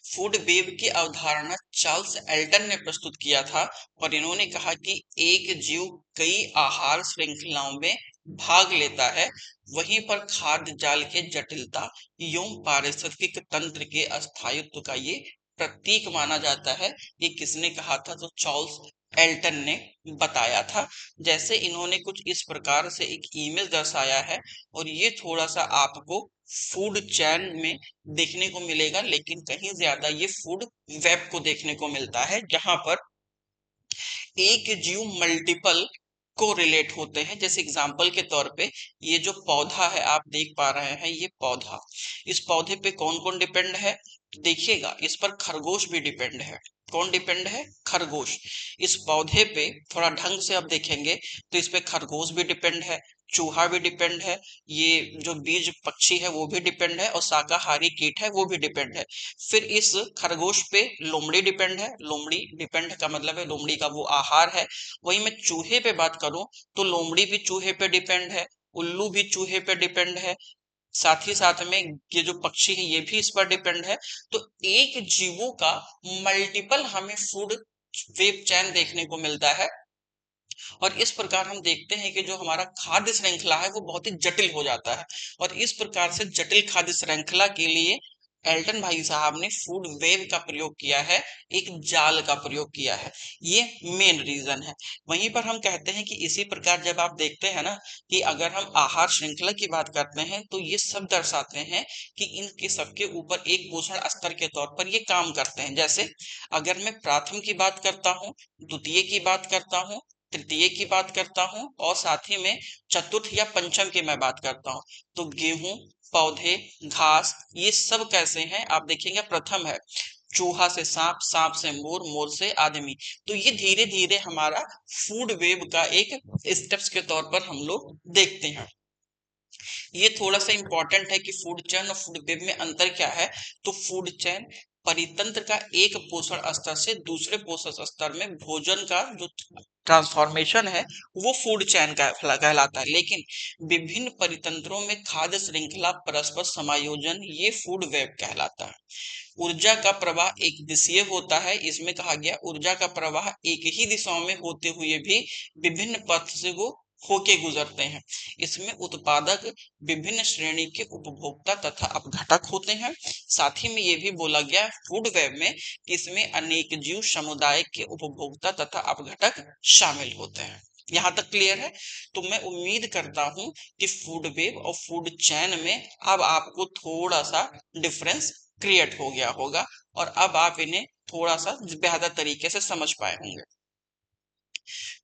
फूड वेब की अवधारणा चार्ल्स एल्टन ने प्रस्तुत किया था और इन्होंने कहा कि एक जीव कई आहार श्रृंखलाओं में भाग लेता है, वहीं पर खाद्य जाल के जटिलता एवं पारिस्थितिक तंत्र के अस्थायित्व का ये प्रतीक माना जाता है। ये किसने कहा था? तो चार्ल्स एल्टन ने बताया था। जैसे इन्होंने कुछ इस प्रकार से एक इमेज दर्शाया है और ये थोड़ा सा आपको फूड चैन में देखने को मिलेगा, लेकिन कहीं ज्यादा ये फूड वेब को देखने को मिलता है जहां पर एक जीव मल्टीपल को रिलेट होते हैं। जैसे एग्जांपल के तौर पे ये जो पौधा है आप देख पा रहे हैं, ये पौधा, इस पौधे पे कौन कौन डिपेंड है? देखिएगा इस पर खरगोश भी डिपेंड है। कौन डिपेंड है? खरगोश। इस पौधे पे थोड़ा ढंग से अब देखेंगे तो इस पे खरगोश भी डिपेंड है, चूहा भी डिपेंड है, ये जो बीज पक्षी है वो भी डिपेंड है, और शाकाहारी कीट है वो भी डिपेंड है। फिर इस खरगोश पे लोमड़ी डिपेंड है। लोमड़ी डिपेंड का मतलब है लोमड़ी का वो आहार है। वही मैं चूहे पे बात करूं तो लोमड़ी भी चूहे पे डिपेंड है, उल्लू भी चूहे पे डिपेंड है, साथ ही साथ में ये जो पक्षी है ये भी इस पर डिपेंड है। तो एक जीवों का मल्टीपल हमें फूड वेब चैन देखने को मिलता है, और इस प्रकार हम देखते हैं कि जो हमारा खाद्य श्रृंखला है वो बहुत ही जटिल हो जाता है। और इस प्रकार से जटिल खाद्य श्रृंखला के लिए एल्टन भाई साहब ने फूड वेब का प्रयोग किया है, एक जाल का प्रयोग किया है। ये मेन रीजन है। वहीं पर हम कहते हैं कि इसी प्रकार जब आप देखते हैं ना कि अगर हम आहार श्रृंखला की बात करते हैं तो ये सब दर्शाते हैं कि इनके सबके ऊपर एक पोषण स्तर के तौर पर ये काम करते हैं। जैसे अगर मैं प्रथम की बात करता हूँ, द्वितीय की बात करता हूँ, तृतीय की बात करता हूँ, और साथ ही में चतुर्थ या पंचम की मैं बात करता हूँ, तो गेहूं, पौधे, घास, ये सब कैसे हैं आप देखेंगे। प्रथम है चूहा से सांप, सांप से मोर, मोर से आदमी। तो ये धीरे धीरे हमारा फूड वेब का एक स्टेप्स के तौर पर हम लोग देखते हैं। ये थोड़ा सा इंपॉर्टेंट है कि फूड चेन और फूड वेब में अंतर क्या है। तो फूड चेन परितंत्र का एक पोषण स्तर से दूसरे पोषण स्तर में भोजन का जो ट्रांसफॉर्मेशन है वो फूड चैन का कहलाता है। लेकिन विभिन्न परितंत्रों में खाद्य श्रृंखला परस्पर समायोजन ये फूड वेब कहलाता है। ऊर्जा का प्रवाह एक दिशीय होता है। इसमें कहा गया ऊर्जा का प्रवाह एक ही दिशाओं में होते हुए भी विभिन्न पथ से वो होके गुजरते हैं। इसमें उत्पादक विभिन्न श्रेणी के उपभोक्ता तथा अपघटक होते हैं। साथ ही में ये भी बोला गया फूड वेब में कि इसमें अनेक जीव समुदाय के उपभोक्ता तथा अपघटक शामिल होते हैं। यहाँ तक क्लियर है? तो मैं उम्मीद करता हूं कि फूड वेब और फूड चैन में अब आपको थोड़ा सा डिफरेंस क्रिएट हो गया होगा, और अब आप इन्हें थोड़ा सा बेहतर तरीके से समझ पाए होंगे।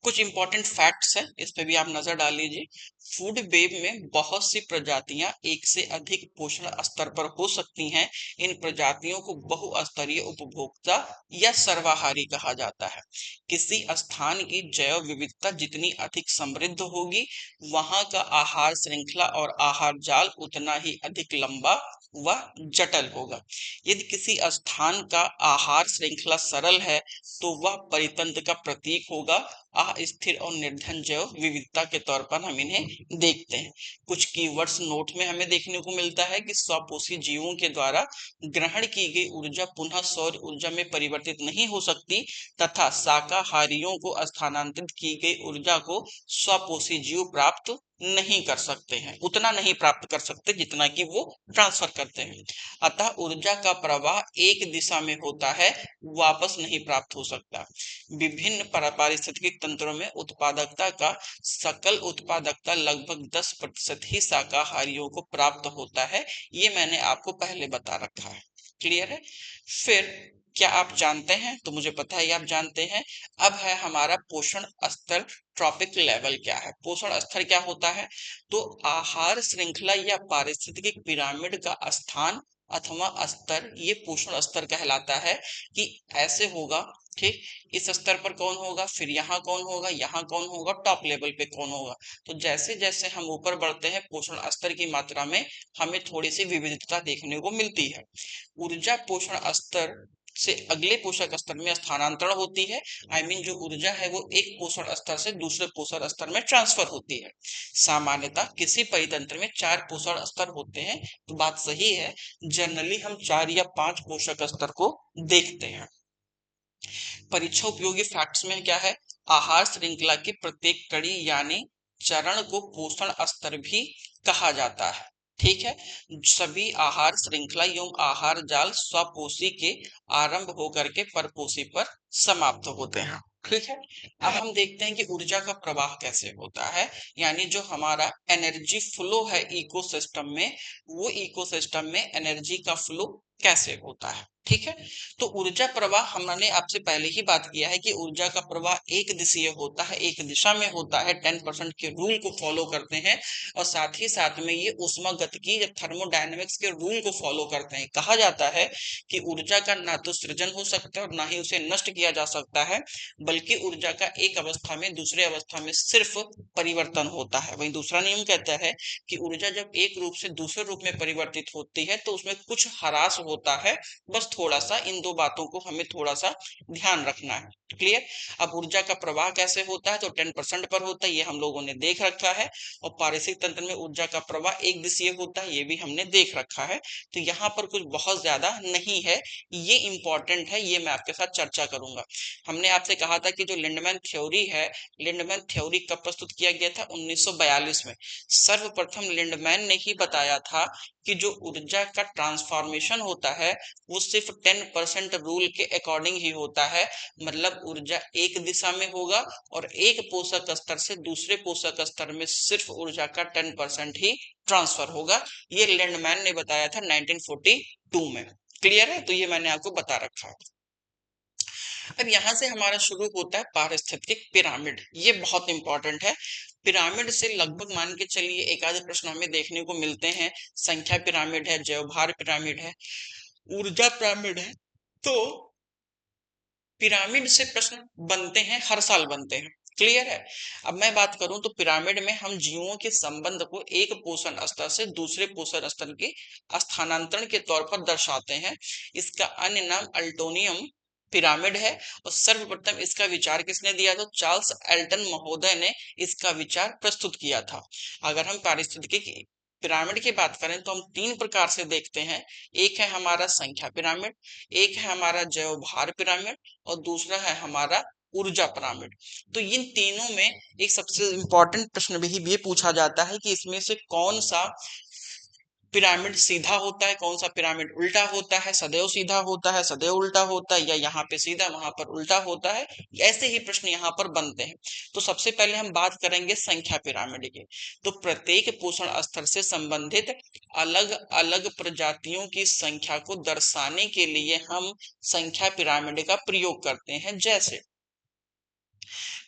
कुछ इंपॉर्टेंट फैक्ट्स हैं, इस पे भी आप नजर डाल लीजिए। फूड वेब में बहुत सी प्रजातियां एक से अधिक पोषण स्तर पर हो सकती हैं। इन प्रजातियों को बहुस्तरीय उपभोक्ता या सर्वाहारी कहा जाता है। किसी स्थान की जैव विविधता जितनी अधिक समृद्ध होगी, वहां का आहार श्रृंखला और आहार जाल उतना ही अधिक लंबा व जटिल होगा। यदि किसी स्थान का आहार श्रृंखला सरल है तो वह परितंत्र का प्रतीक होगा। अस्थिर और निर्धन जैव विविधता के तौर पर हम इन्हें देखते हैं। कुछ कीवर्ड्स नोट में हमें देखने को मिलता है कि स्वपोषी जीवों के द्वारा ग्रहण की गई ऊर्जा पुनः सौर ऊर्जा में परिवर्तित नहीं हो सकती, तथा शाकाहारियों को स्थानांतरित की गई ऊर्जा को स्वपोषी जीव प्राप्त नहीं कर सकते हैं, उतना नहीं प्राप्त कर सकते जितना कि वो ट्रांसफर करते हैं। अतः ऊर्जा का प्रवाह एक दिशा में होता है, वापस नहीं प्राप्त हो सकता। विभिन्न पारिस्थितिक तंत्रों में उत्पादकता का सकल उत्पादकता लगभग 10% ही शाकाहारियों को प्राप्त होता है। ये मैंने आपको पहले बता रखा है। क्लियर है? फिर क्या आप जानते हैं? तो मुझे पता है आप जानते हैं। अब है हमारा पोषण स्तर, ट्रॉपिक लेवल क्या है। पोषण स्तर क्या होता है? तो आहार श्रृंखला या पारिस्थितिक पिरामिड का स्थान अथवा स्तर, ये पोषण स्तर कहलाता है। कि ऐसे होगा, ठीक, इस स्तर पर कौन होगा, फिर यहाँ कौन होगा, यहाँ कौन होगा, टॉप लेवल पे कौन होगा। तो जैसे जैसे हम ऊपर बढ़ते हैं पोषण स्तर की मात्रा में हमें थोड़ी सी विविधता देखने को मिलती है। ऊर्जा पोषण स्तर से अगले पोषक स्तर में स्थानांतरण होती है। जो ऊर्जा है वो एक पोषण स्तर से दूसरे पोषण स्तर में ट्रांसफर होती है। सामान्यतः किसी परितंत्र में 4 पोषण स्तर होते हैं, तो बात सही है। जनरली हम 4 या 5 पोषक स्तर को देखते हैं। परीक्षा उपयोगी फैक्ट्स में क्या है? आहार श्रृंखला की प्रत्येक कड़ी यानी चरण को पोषण स्तर भी कहा जाता है। ठीक है, सभी आहार श्रृंखला एवं आहार जाल स्वपोषी के आरंभ होकर के परपोषी पर समाप्त होते हैं। ठीक है, अब हम देखते हैं कि ऊर्जा का प्रवाह कैसे होता है, यानी जो हमारा एनर्जी फ्लो है इकोसिस्टम में, वो इकोसिस्टम में एनर्जी का फ्लो कैसे होता है। ठीक है। तो ऊर्जा प्रवाह हमने आपसे पहले ही बात किया है कि ऊर्जा का प्रवाह एक दिशीय होता है, एक दिशा में होता है, 10% के रूल को फॉलो करते हैं और साथ ही साथ में ये ऊष्मागतिकी या थर्मोडायनेमिक्स के रूल को फॉलो करते हैं। कहा जाता है कि ऊर्जा का ना तो सृजन हो सकता है और ना ही उसे नष्ट किया जा सकता है, बल्कि ऊर्जा का एक अवस्था में दूसरे अवस्था में सिर्फ परिवर्तन होता है। वहीं दूसरा नियम कहता है कि ऊर्जा जब एक रूप से दूसरे रूप में परिवर्तित होती है तो उसमें कुछ ह्रास होता है। बस थोड़ा सा इन दो बातों को हमें थोड़ा सा ध्यान रखना है। क्लियर। अब ऊर्जा का प्रवाह कैसे होता है, तो 10% पर होता है, ये हम लोगों ने देख रखा है। और पारिस्थितिक तंत्र में ऊर्जा का प्रवाह एक दिशीय होता है, ये भी हमने देख रखा है। तो यहाँ पर कुछ बहुत ज्यादा नहीं है, ये इंपॉर्टेंट है, ये मैं आपके साथ चर्चा करूंगा। हमने आपसे कहा था कि जो लिंडमैन थ्योरी है, लिंडमैन थ्योरी कब प्रस्तुत किया गया था, 1942 में। सर्वप्रथम लिंडमैन ने ही बताया था कि जो ऊर्जा का ट्रांसफॉर्मेशन होता है वो सिर्फ 10% रूल के अकॉर्डिंग ही होता है। मतलब ऊर्जा एक दिशा में होगा और एक पोषक स्तर से दूसरे पोषक स्तर में सिर्फ ऊर्जा का 10% ही ट्रांसफर होगा। ये लैंडमैन ने बताया था 1942 में। क्लियर है, तो ये मैंने आपको बता रखा है। अब यहां से हमारा शुरू होता है पारिस्थितिक पिरामिड। ये बहुत इंपॉर्टेंट है। पिरामिड से लगभग मान के चलिए एक आधे प्रश्न हमें देखने को मिलते हैं। संख्या पिरामिड है, जैवभार पिरामिड है, ऊर्जा पिरामिड है। तो पिरामिड से प्रश्न बनते हैं, हर साल बनते हैं। क्लियर है। अब मैं बात करूं तो पिरामिड में हम जीवों के संबंध को एक पोषण स्तर से दूसरे पोषण स्तर के स्थानांतरण के तौर पर दर्शाते हैं। इसका अन्य नाम अल्टोनियम पिरामिड है और सर्वप्रथम इसका विचार किसने दिया, तो चार्ल्स एल्टन महोदय ने इसका विचार प्रस्तुत किया था। अगर हम पारिस्थितिकी पिरामिड की बात करें तो हम तीन प्रकार से देखते हैं। एक है हमारा संख्या पिरामिड, एक है हमारा जैवभार पिरामिड और दूसरा है हमारा ऊर्जा पिरामिड। तो इन तीनों में एक सबसे इंपॉर्टेंट प्रश्न भी ये पूछा जाता है कि इसमें से कौन सा पिरामिड सीधा होता है, कौन सा पिरामिड उल्टा होता है, सदैव सीधा होता है, सदैव उल्टा होता है, या यहाँ पे सीधा वहां पर उल्टा होता है। ऐसे ही प्रश्न यहाँ पर बनते हैं। तो सबसे पहले हम बात करेंगे संख्या पिरामिड की। तो प्रत्येक पोषण स्तर से संबंधित अलग अलग प्रजातियों की संख्या को दर्शाने के लिए हम संख्या पिरामिड का प्रयोग करते हैं। जैसे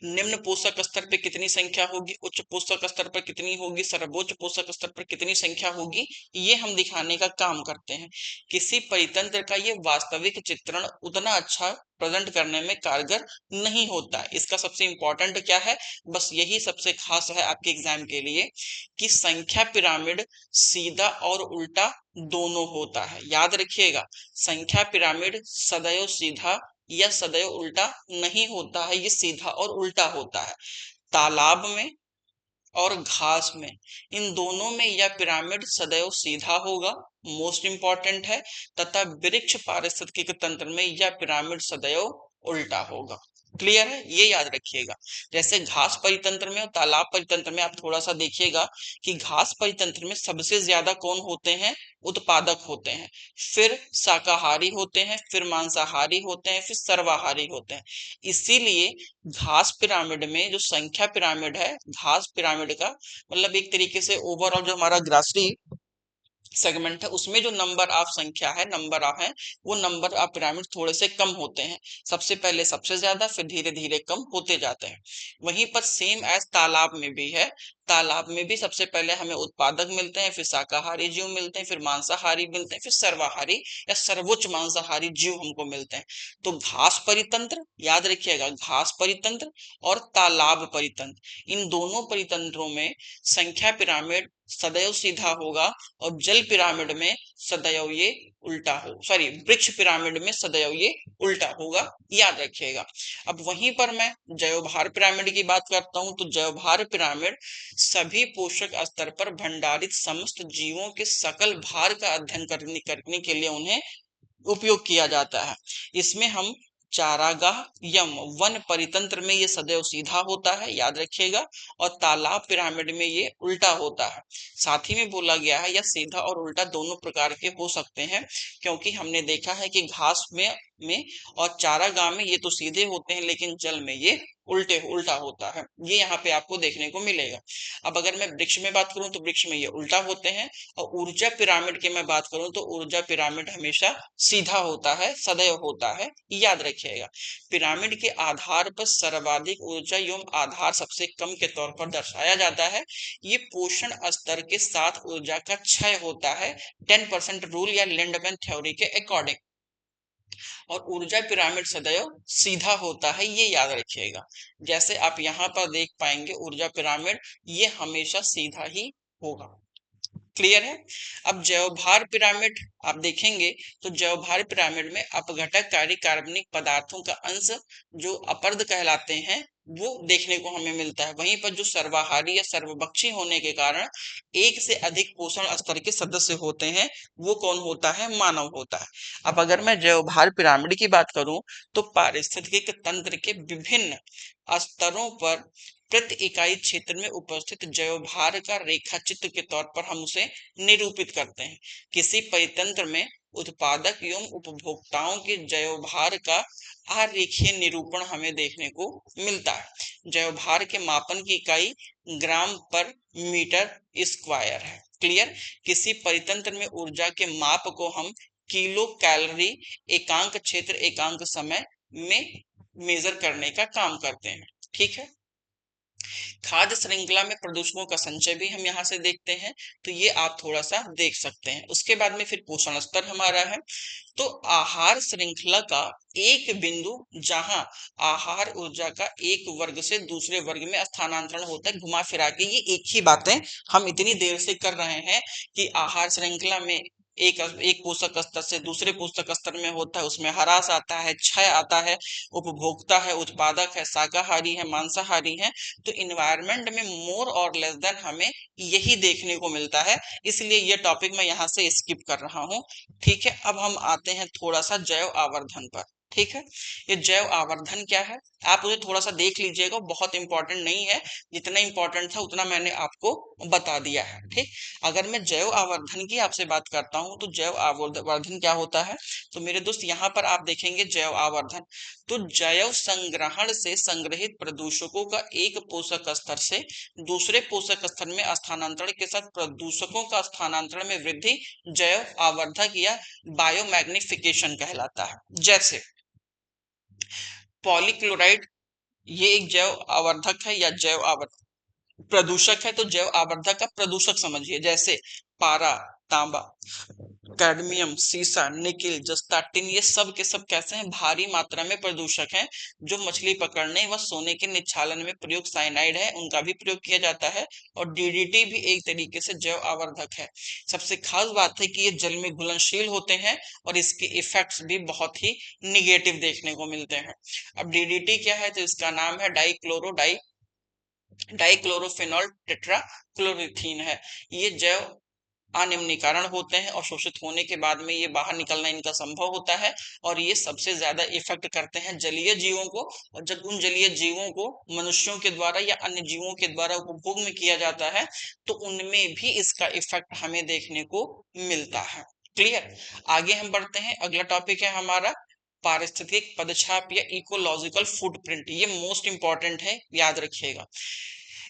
निम्न पोषक स्तर पर कितनी संख्या होगी, उच्च पोषक स्तर पर कितनी होगी, सर्वोच्च पोषक स्तर पर कितनी संख्या होगी, ये हम दिखाने का काम करते हैं। किसी परितंत्र का ये वास्तविक चित्रण उतना अच्छा प्रेजेंट करने में कारगर नहीं होता है। इसका सबसे इंपॉर्टेंट क्या है, बस यही सबसे खास है आपके एग्जाम के लिए कि संख्या पिरामिड सीधा और उल्टा दोनों होता है। याद रखिएगा, संख्या पिरामिड सदैव सीधा या सदैव उल्टा नहीं होता है, ये सीधा और उल्टा होता है। तालाब में और घास में, इन दोनों में यह पिरामिड सदैव सीधा होगा, मोस्ट इंपॉर्टेंट है। तथा वृक्ष पारिस्थितिक तंत्र में यह पिरामिड सदैव उल्टा होगा। क्लियर है, ये याद रखिएगा। जैसे घास परितंत्र में और तालाब परितंत्र में आप थोड़ा सा देखिएगा कि घास परितंत्र में सबसे ज्यादा कौन होते हैं, उत्पादक होते हैं, फिर शाकाहारी होते हैं, फिर मांसाहारी होते हैं, फिर सर्वाहारी होते हैं। इसीलिए घास पिरामिड में जो संख्या पिरामिड है, घास पिरामिड का मतलब एक तरीके से ओवरऑल जो हमारा ग्रासरी सेगमेंट है उसमें जो नंबर ऑफ संख्या है, नंबर ऑफ है, वो नंबर ऑफ पिरामिड थोड़े से कम होते हैं। सबसे पहले सबसे ज्यादा, फिर धीरे धीरे कम होते जाते हैं। वहीं पर सेम एज तालाब में भी है। तालाब में भी सबसे पहले हमें उत्पादक मिलते हैं, फिर शाकाहारी जीव मिलते हैं, फिर मांसाहारी मिलते हैं, फिर सर्वाहारी या सर्वोच्च मांसाहारी जीव हमको मिलते हैं। तो घास परितंत्र याद रखिएगा, घास परितंत्र और तालाब परितंत्र, इन दोनों परितंत्रों में संख्या पिरामिड सदैव सीधा होगा और जल पिरामिड में सदैव ये उल्टा हो, सॉरी वृक्ष पिरामिड में सदैव ये उल्टा होगा, याद रखिएगा। अब वहीं पर मैं जैवभार पिरामिड की बात करता हूं। तो जैवभार पिरामिड सभी पोषक स्तर पर भंडारित समस्त जीवों के सकल भार का अध्ययन करने के लिए उन्हें उपयोग किया जाता है। इसमें हम चारागाह यम वन परितंत्र में ये सदैव सीधा होता है, याद रखिएगा, और तालाब पिरामिड में ये उल्टा होता है। साथ ही में बोला गया है यह सीधा और उल्टा दोनों प्रकार के हो सकते हैं, क्योंकि हमने देखा है कि घास में में, और चारागाह में ये तो सीधे होते हैं, लेकिन जल में ये उल्टा होता है। ये यहाँ पे आपको देखने को मिलेगा। अब अगर मैं वृक्ष में बात करूं तो वृक्ष में ये उल्टा होते हैं, और ऊर्जा पिरामिड की मैं बात करूं तो ऊर्जा पिरामिड हमेशा सीधा होता है, सदैव होता है, याद रखिएगा। पिरामिड के आधार पर सर्वाधिक ऊर्जा एवं आधार सबसे कम के तौर पर दर्शाया जाता है। ये पोषण स्तर के साथ ऊर्जा का क्षय होता है, 10% रूल या लिंडमैन थ्योरी के अकॉर्डिंग। और ऊर्जा पिरामिड सदैव सीधा होता है, ये याद रखिएगा। जैसे आप यहाँ पर देख पाएंगे ऊर्जा पिरामिड ये हमेशा सीधा ही होगा। क्लियर है। अब जैवभार पिरामिड आप देखेंगे तो जैवभार पिरामिड में अपघटककारी कार्बनिक पदार्थों का अंश जो अपरद कहलाते हैं वो देखने को हमें मिलता है। वहीं पर जो सर्वाहारी या सर्वभक्षी होने के कारण एक से अधिक पोषण स्तर के सदस्य होते हैं वो कौन होता है? मानव होता है। अब अगर मैं जैवभार पिरामिड की बात करूं तो पारिस्थितिक तंत्र के विभिन्न स्तरों पर प्रति इकाई क्षेत्र में उपस्थित जैवभार का रेखा चित्र के तौर पर हम उसे निरूपित करते हैं। किसी परितंत्र में उत्पादक एवं उपभोक्ताओं के जैवभार का आरेखीय निरूपण हमें देखने को मिलता है। जैवभार के मापन की इकाई ग्राम पर मीटर स्क्वायर है। क्लियर। किसी परितंत्र में ऊर्जा के माप को हम किलो कैलोरी एकांक क्षेत्र एकांक समय में मेजर करने का काम करते हैं। ठीक है। खाद्य श्रृंखला में प्रदूषकों का संचय भी हम यहाँ से देखते हैं, तो ये आप थोड़ा सा देख सकते हैं। उसके बाद में फिर पोषण स्तर हमारा है, तो आहार श्रृंखला का एक बिंदु जहां आहार ऊर्जा का एक वर्ग से दूसरे वर्ग में स्थानांतरण होता है घुमा फिरा के। ये एक ही बातें हम इतनी देर से कर रहे हैं कि आहार श्रृंखला में एक पोषक स्तर से दूसरे पोषक स्तर में होता है, उसमें ह्रास आता है, क्षय आता है, उपभोक्ता है, उत्पादक है, शाकाहारी है, मांसाहारी है। तो इन्वायरमेंट में मोर और लेस देन हमें यही देखने को मिलता है, इसलिए ये टॉपिक मैं यहाँ से स्किप कर रहा हूँ। ठीक है। अब हम आते हैं थोड़ा सा जैव आवर्धन पर। ठीक है। ये जैव आवर्धन क्या है आप उसे थोड़ा सा देख लीजिएगा, बहुत इंपॉर्टेंट नहीं है, जितना इंपॉर्टेंट था उतना मैंने आपको बता दिया है। ठीक। अगर मैं जैव आवर्धन की आपसे बात करता हूं तो जैव आवर्धन क्या होता है, तो मेरे दोस्त यहाँ पर आप देखेंगे जैव आवर्धन, तो जैव संग्रहण से संग्रहित प्रदूषकों का एक पोषक स्तर से दूसरे पोषक स्तर में स्थानांतरण के साथ प्रदूषकों का स्थानांतरण में वृद्धि जैव आवर्धक या बायोमैग्निफिकेशन कहलाता है। जैसे पॉलीक्लोराइड ये एक जैव आवर्धक है या जैव आवर्धक प्रदूषक है, तो जैव आवर्धक का प्रदूषक समझिए। जैसे पारा, तांबा, कैडमियम, सीसा, निकिल, जस्ता, टिन, ये सब के सब कैसे हैं? भारी मात्रा में प्रदूषक हैं जो मछली पकड़ने व सोने के निच्छालन में प्रयुक्त साइनाइड है उनका भी प्रयोग किया जाता है। और डीडीटी भी एक तरीके से जैव आवर्धक है। सबसे खास बात है कि ये जल में घुलनशील होते हैं और इसके इफेक्ट्स भी बहुत ही निगेटिव देखने को मिलते हैं। अब डीडीटी क्या है, तो इसका नाम है डाइक्लोरोफेनॉल टेट्राक्लोरोथीन है। ये जैव अनिम्नीकरण होते हैं और शोषित होने के बाद में ये बाहर निकलना इनका संभव होता है, और ये सबसे ज्यादा इफेक्ट करते हैं जलीय जीवों को। और जब उन जलीय जीवों को मनुष्यों के द्वारा या अन्य जीवों के द्वारा उपभोग में किया जाता है तो उनमें भी इसका इफेक्ट हमें देखने को मिलता है। क्लियर। आगे हम बढ़ते हैं, अगला टॉपिक है हमारा पारिस्थितिक पदछाप या इकोलॉजिकल फुटप्रिंट। ये मोस्ट इंपॉर्टेंट है, याद रखिएगा।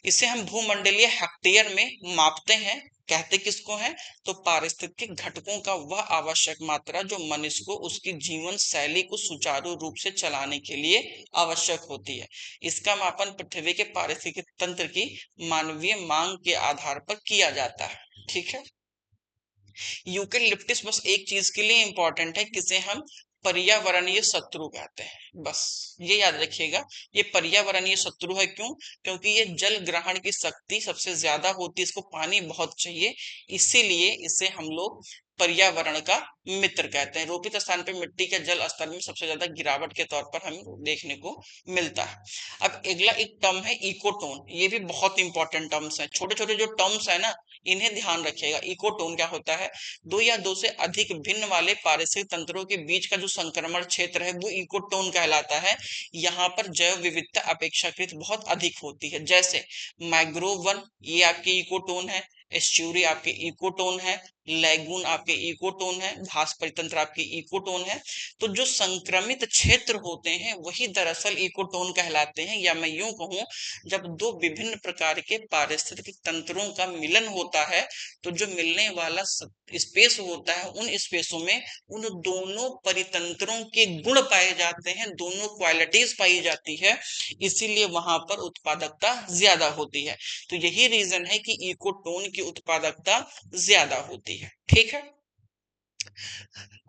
इसे हम भूमंडलीय हेक्टेयर में मापते हैं। कहते किसको हैं, तो पारिस्थितिक घटकों का वह आवश्यक मात्रा जो मनुष्य को उसकी जीवन शैली को सुचारू रूप से चलाने के लिए आवश्यक होती है। इसका मापन पृथ्वी के पारिस्थितिक तंत्र की मानवीय मांग के आधार पर किया जाता है। ठीक है। यूकेलिप्टस बस एक चीज के लिए इंपॉर्टेंट है, किसे हम पर्यावरणीय शत्रु कहते हैं, बस ये याद रखिएगा। ये पर्यावरणीय शत्रु है, क्यों? क्योंकि ये जल ग्रहण की शक्ति सबसे ज्यादा होती है, इसको पानी बहुत चाहिए, इसीलिए इसे हम लोग पर्यावरण का मित्र कहते हैं। रोपित स्थान पर मिट्टी के जल स्तर में सबसे ज्यादा गिरावट के तौर पर हमें देखने को मिलता है। अब अगला एक टर्म है इकोटोन। ये भी बहुत इंपॉर्टेंट टर्म्स है, छोटे छोटे जो टर्म्स है ना इन्हें ध्यान रखिएगा। इकोटोन क्या होता है, दो या दो से अधिक भिन्न वाले पारिस्थितिक तंत्रों के बीच का जो संक्रमण क्षेत्र है वो इकोटोन कहलाता है। यहाँ पर जैव विविधता अपेक्षाकृत बहुत अधिक होती है। जैसे मैग्रोव वन ये आपके इकोटोन है, एस्चुरी आपके इकोटोन है, लैगून आपके इकोटोन है, घास परितंत्र आपके इकोटोन है। तो जो संक्रमित क्षेत्र होते हैं वही दरअसल इकोटोन कहलाते हैं, या मैं यूं कहूं, जब दो विभिन्न प्रकार के पारिस्थितिक तंत्रों का मिलन होता है तो जो मिलने वाला स्पेस होता है, उन स्पेसों में उन दोनों परितंत्रों के गुण पाए जाते हैं, दोनों क्वालिटीज पाई जाती है, इसीलिए वहां पर उत्पादकता ज्यादा होती है। तो यही रीजन है कि इकोटोन की उत्पादकता ज्यादा होती है। ठीक है।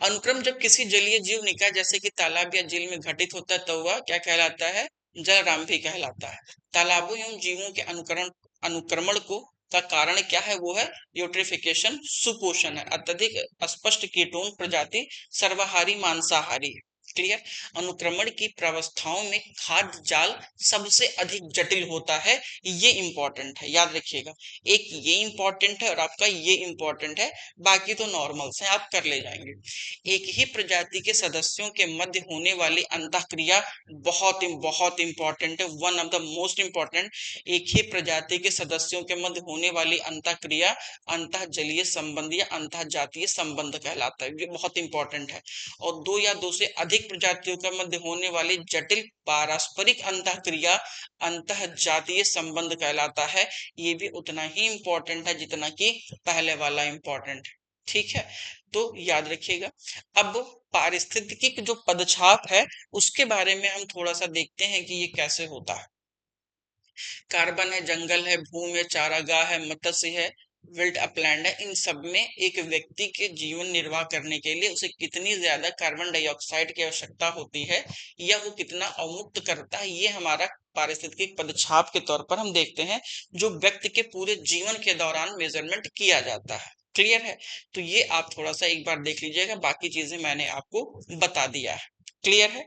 अनुक्रम जब किसी जलीय जीव निकाय जैसे कि तालाब या झील में घटित होता है तो वह क्या कहलाता है? जलराम्भी कहलाता है। तालाबों एवं जीवों के अनुक्रमण को का कारण क्या है? वो है यूट्रिफिकेशन, सुपोषण है। अत्यधिक स्पष्ट कीटोन प्रजाति सर्वाहारी मांसाहारी है। क्लियर। अनुक्रमण की प्रावस्थाओं में खाद्य जाल सबसे अधिक जटिल होता है, ये इंपॉर्टेंट है, याद रखिएगा। एक ये इंपॉर्टेंट है और आपका ये इंपॉर्टेंट है, बाकी तो नॉर्मल्स हैं, आप कर ले जाएंगे। एक ही प्रजाति के सदस्यों के मध्य होने वाली अंतःक्रिया बहुत बहुत इंपॉर्टेंट है, one of the most important. एक ही प्रजाति के सदस्यों के मध्य होने वाली अंतःक्रिया अंतः जलीय संबंध या अंतः जातीय संबंध कहलाता है, ये बहुत इंपॉर्टेंट है। और दो या दो से अधिक प्रजातियों के मध्य होने वाली जटिल पारस्परिक अंतःक्रिया अंतः जातीय संबंध कहलाता है, ये भी उतना ही इंपॉर्टेंट है जितना कि पहले वाला इंपॉर्टेंट है। ठीक है, तो याद रखिएगा। अब पारिस्थितिकी जो पदछाप है उसके बारे में हम थोड़ा सा देखते हैं कि ये कैसे होता है। कार्बन है, जंगल है, भूमि है, चारागाह है, मत्स्य है, विल्ड अपलैंड है, इन सब में एक व्यक्ति के जीवन निर्वाह करने के लिए उसे कितनी ज्यादा कार्बन डाइऑक्साइड की आवश्यकता होती है या वो कितना अवमुक्त करता है, ये हमारा पारिस्थितिक पदछाप के तौर पर हम देखते हैं, जो व्यक्ति के पूरे जीवन के दौरान मेजरमेंट किया जाता है। क्लियर है? तो ये आप थोड़ा सा एक बार देख लीजिएगा, बाकी चीजें मैंने आपको बता दिया है। क्लियर है?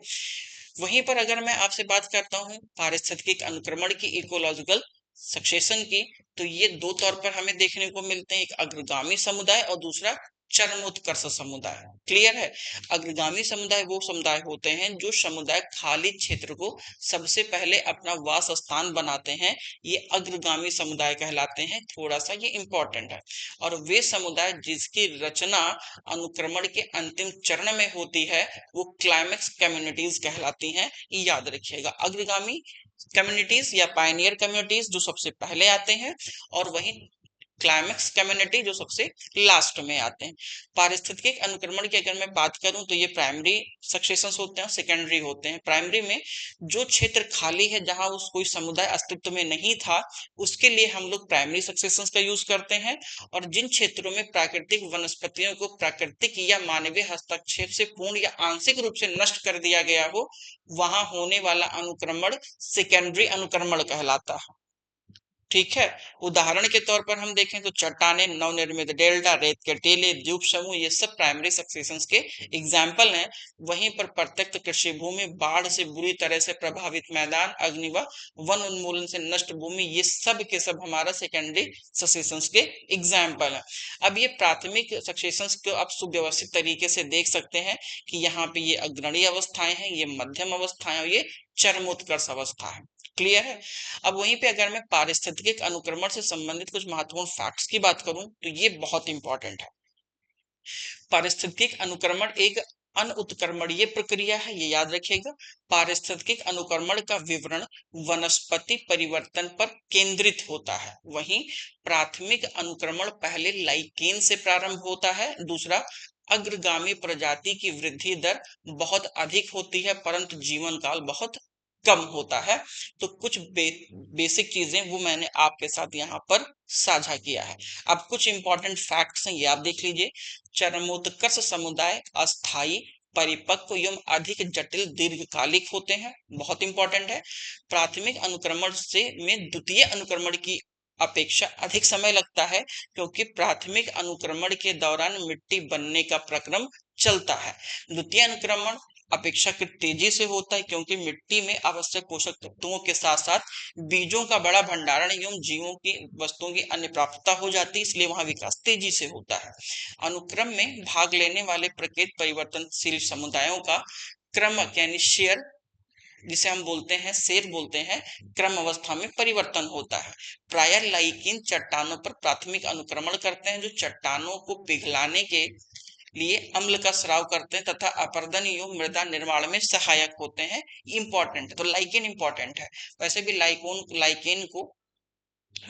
वहीं पर अगर मैं आपसे बात करता हूं पारिस्थितिक अनुक्रमण की, इकोलॉजिकल सक्सेशन की, तो ये दो तौर पर हमें देखने को मिलते हैं, एक अग्रगामी समुदाय और दूसरा चरमोत्कर्ष समुदाय। क्लियर है? अग्रगामी समुदाय वो समुदाय होते हैं जो समुदाय खाली क्षेत्र को सबसे पहले अपना वास स्थान बनाते हैं, ये अग्रगामी समुदाय कहलाते हैं। थोड़ा सा ये इंपॉर्टेंट है। और वे समुदाय जिसकी रचना अनुक्रमण के अंतिम चरण में होती है वो क्लाइमेक्स कम्युनिटीज कहलाती हैं, याद रखिएगा। अग्रगामी कम्युनिटीज या पायनियर कम्युनिटीज जो सबसे पहले आते हैं, और वहीं क्लाइमेक्स कम्युनिटी जो सबसे लास्ट में आते हैं। पारिस्थितिक अनुक्रमण की अगर मैं बात करूं तो ये प्राइमरी सक्सेशन होते हैं, सेकेंडरी होते हैं। प्राइमरी में जो क्षेत्र खाली है जहां उस कोई समुदाय अस्तित्व में नहीं था, उसके लिए हम लोग प्राइमरी सक्सेशन का यूज करते हैं। और जिन क्षेत्रों में प्राकृतिक वनस्पतियों को प्राकृतिक या मानवीय हस्तक्षेप से पूर्ण या आंशिक रूप से नष्ट कर दिया गया हो, वहां होने वाला अनुक्रमण सेकेंडरी अनुक्रमण कहलाता है। ठीक है। उदाहरण के तौर पर हम देखें तो चट्टाने, नवनिर्मित डेल्टा, रेत के टीले, द्वीप समूह, ये सब प्राइमरी सक्सेशंस के एग्जाम्पल हैं। वहीं पर प्रत्यक्ष कृषि भूमि, बाढ़ से बुरी तरह से प्रभावित मैदान, अग्नि व वन उन्मूलन से नष्ट भूमि, ये सब के सब हमारा सेकेंडरी सक्सेशंस के एग्जाम्पल है। अब ये प्राथमिक सक्सेशंस को आप सुव्यवस्थित तरीके से देख सकते हैं कि यहाँ पे ये अग्रणी अवस्थाएं हैं, ये मध्यम अवस्थाएं और ये चरमोत्कर्ष अवस्था है। क्लियर है? अब वहीं पे अगर मैं पारिस्थितिक अनुक्रमण से संबंधित कुछ महत्वपूर्ण फैक्ट्स की बात करूं तो ये बहुत इंपॉर्टेंट है। पारिस्थितिक अनुक्रमण एक अनुत्क्रमणीय प्रक्रिया है, ये याद रखिएगा। पारिस्थितिक अनुक्रमण का विवरण वनस्पति परिवर्तन पर केंद्रित होता है। वहीं प्राथमिक अनुक्रमण पहले लाइकेन से प्रारंभ होता है। दूसरा, अग्रगामी प्रजाति की वृद्धि दर बहुत अधिक होती है परंतु जीवन काल बहुत कम होता है। तो कुछ बेसिक चीजें वो मैंने आपके साथ यहाँ पर साझा किया है। अब कुछ इंपॉर्टेंट फैक्ट्स हैं, ये आप देख लीजिए। चरमोत्कर्ष समुदाय अस्थाई, परिपक्व एवं अधिक जटिल दीर्घकालिक होते हैं, बहुत इंपॉर्टेंट है। प्राथमिक अनुक्रमण से में द्वितीय अनुक्रमण की अपेक्षा अधिक समय लगता है क्योंकि प्राथमिक अनुक्रमण के दौरान मिट्टी बनने का प्रक्रम चलता है। द्वितीय अनुक्रमण अपेक्षाकृत तेजी से होता है क्योंकि मिट्टी में आवश्यक पोषक तत्वों के साथ साथ बीजों का बड़ा भंडारण एवं जीवों की वस्तुओं की अन्य प्राप्तता हो जाती है, इसलिए वहां विकास तेजी से होता है। अनुक्रम में भाग लेने वाले प्रकृति परिवर्तनशील समुदायों का क्रमक यानी शेयर जिसे हम बोलते हैं शेर बोलते हैं, क्रम अवस्था में परिवर्तन होता है। प्रायः लाइकेन चट्टानों पर प्राथमिक अनुक्रमण करते हैं, जो चट्टानों को पिघलाने के लिए अम्ल का स्राव करते हैं तथा अपरदन एवं मृदा निर्माण में सहायक होते हैं। इंपॉर्टेंट है, तो लाइकेन इंपॉर्टेंट है। वैसे भी लाइकेन को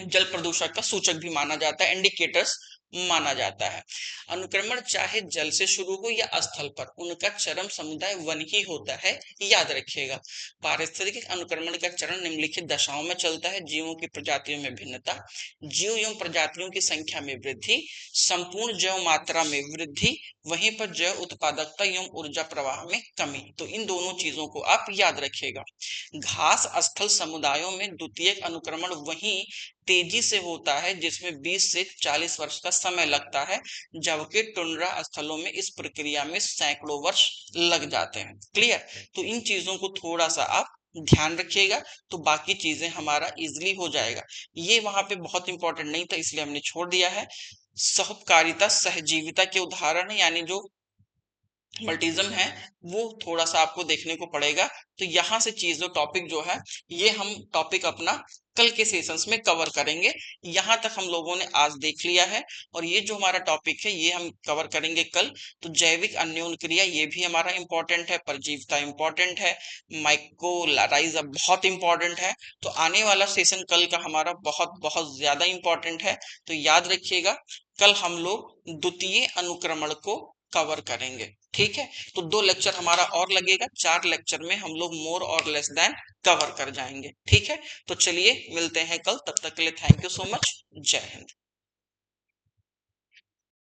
जल प्रदूषण का सूचक भी माना जाता है, इंडिकेटर्स माना जाता है। अनुक्रमण चाहे जल से शुरू हो या स्थल पर, उनका चरम समुदाय वन ही होता है, याद रखिएगा। पारिस्थितिक अनुक्रमण का चरण निम्नलिखित दशाओं में चलता है: जीवों की प्रजातियों में भिन्नता, जीव एवं प्रजातियों की संख्या में वृद्धि, संपूर्ण जैव मात्रा में वृद्धि, वहीं पर जैव उत्पादकता एवं ऊर्जा प्रवाह में कमी। तो इन दोनों चीजों को आप याद रखिएगा। घास स्थल समुदायों में द्वितीयक अनुक्रमण वहीं तेजी से होता है जिसमें 20 से 40 वर्ष का समय लगता है, जबकि टुंड्रा स्थलों में इस प्रक्रिया में सैकड़ों वर्ष लग जाते हैं। क्लियर? तो इन चीजों को थोड़ा सा आप ध्यान रखिएगा, तो बाकी चीजें हमारा इजिली हो जाएगा। ये वहां पे बहुत इंपॉर्टेंट नहीं था, इसलिए हमने छोड़ दिया है। सहकारिता सहजीविता के उदाहरण है, यानी जो मल्टीजम है वो थोड़ा सा आपको देखने को पड़ेगा। तो यहाँ से चीजों टॉपिक जो है ये हम टॉपिक अपना कल के सेशंस में कवर करेंगे। यहाँ तक हम लोगों ने आज देख लिया है, और ये जो हमारा टॉपिक है ये हम कवर करेंगे कल। तो जैविक अन्योन क्रिया ये भी हमारा इंपॉर्टेंट है, परजीविता इंपॉर्टेंट है, माइक्रोलाइज बहुत इंपॉर्टेंट है। तो आने वाला सेशन कल का हमारा बहुत बहुत ज्यादा इंपॉर्टेंट है। तो याद रखिएगा, कल हम लोग द्वितीय अनुक्रमण को कवर करेंगे। ठीक है, तो 2 लेक्चर हमारा और लगेगा, 4 लेक्चर में हम लोग मोर और लेस देन कवर कर जाएंगे। ठीक है, तो चलिए मिलते हैं कल, तब तक के लिए थैंक यू सो मच। जय हिंद।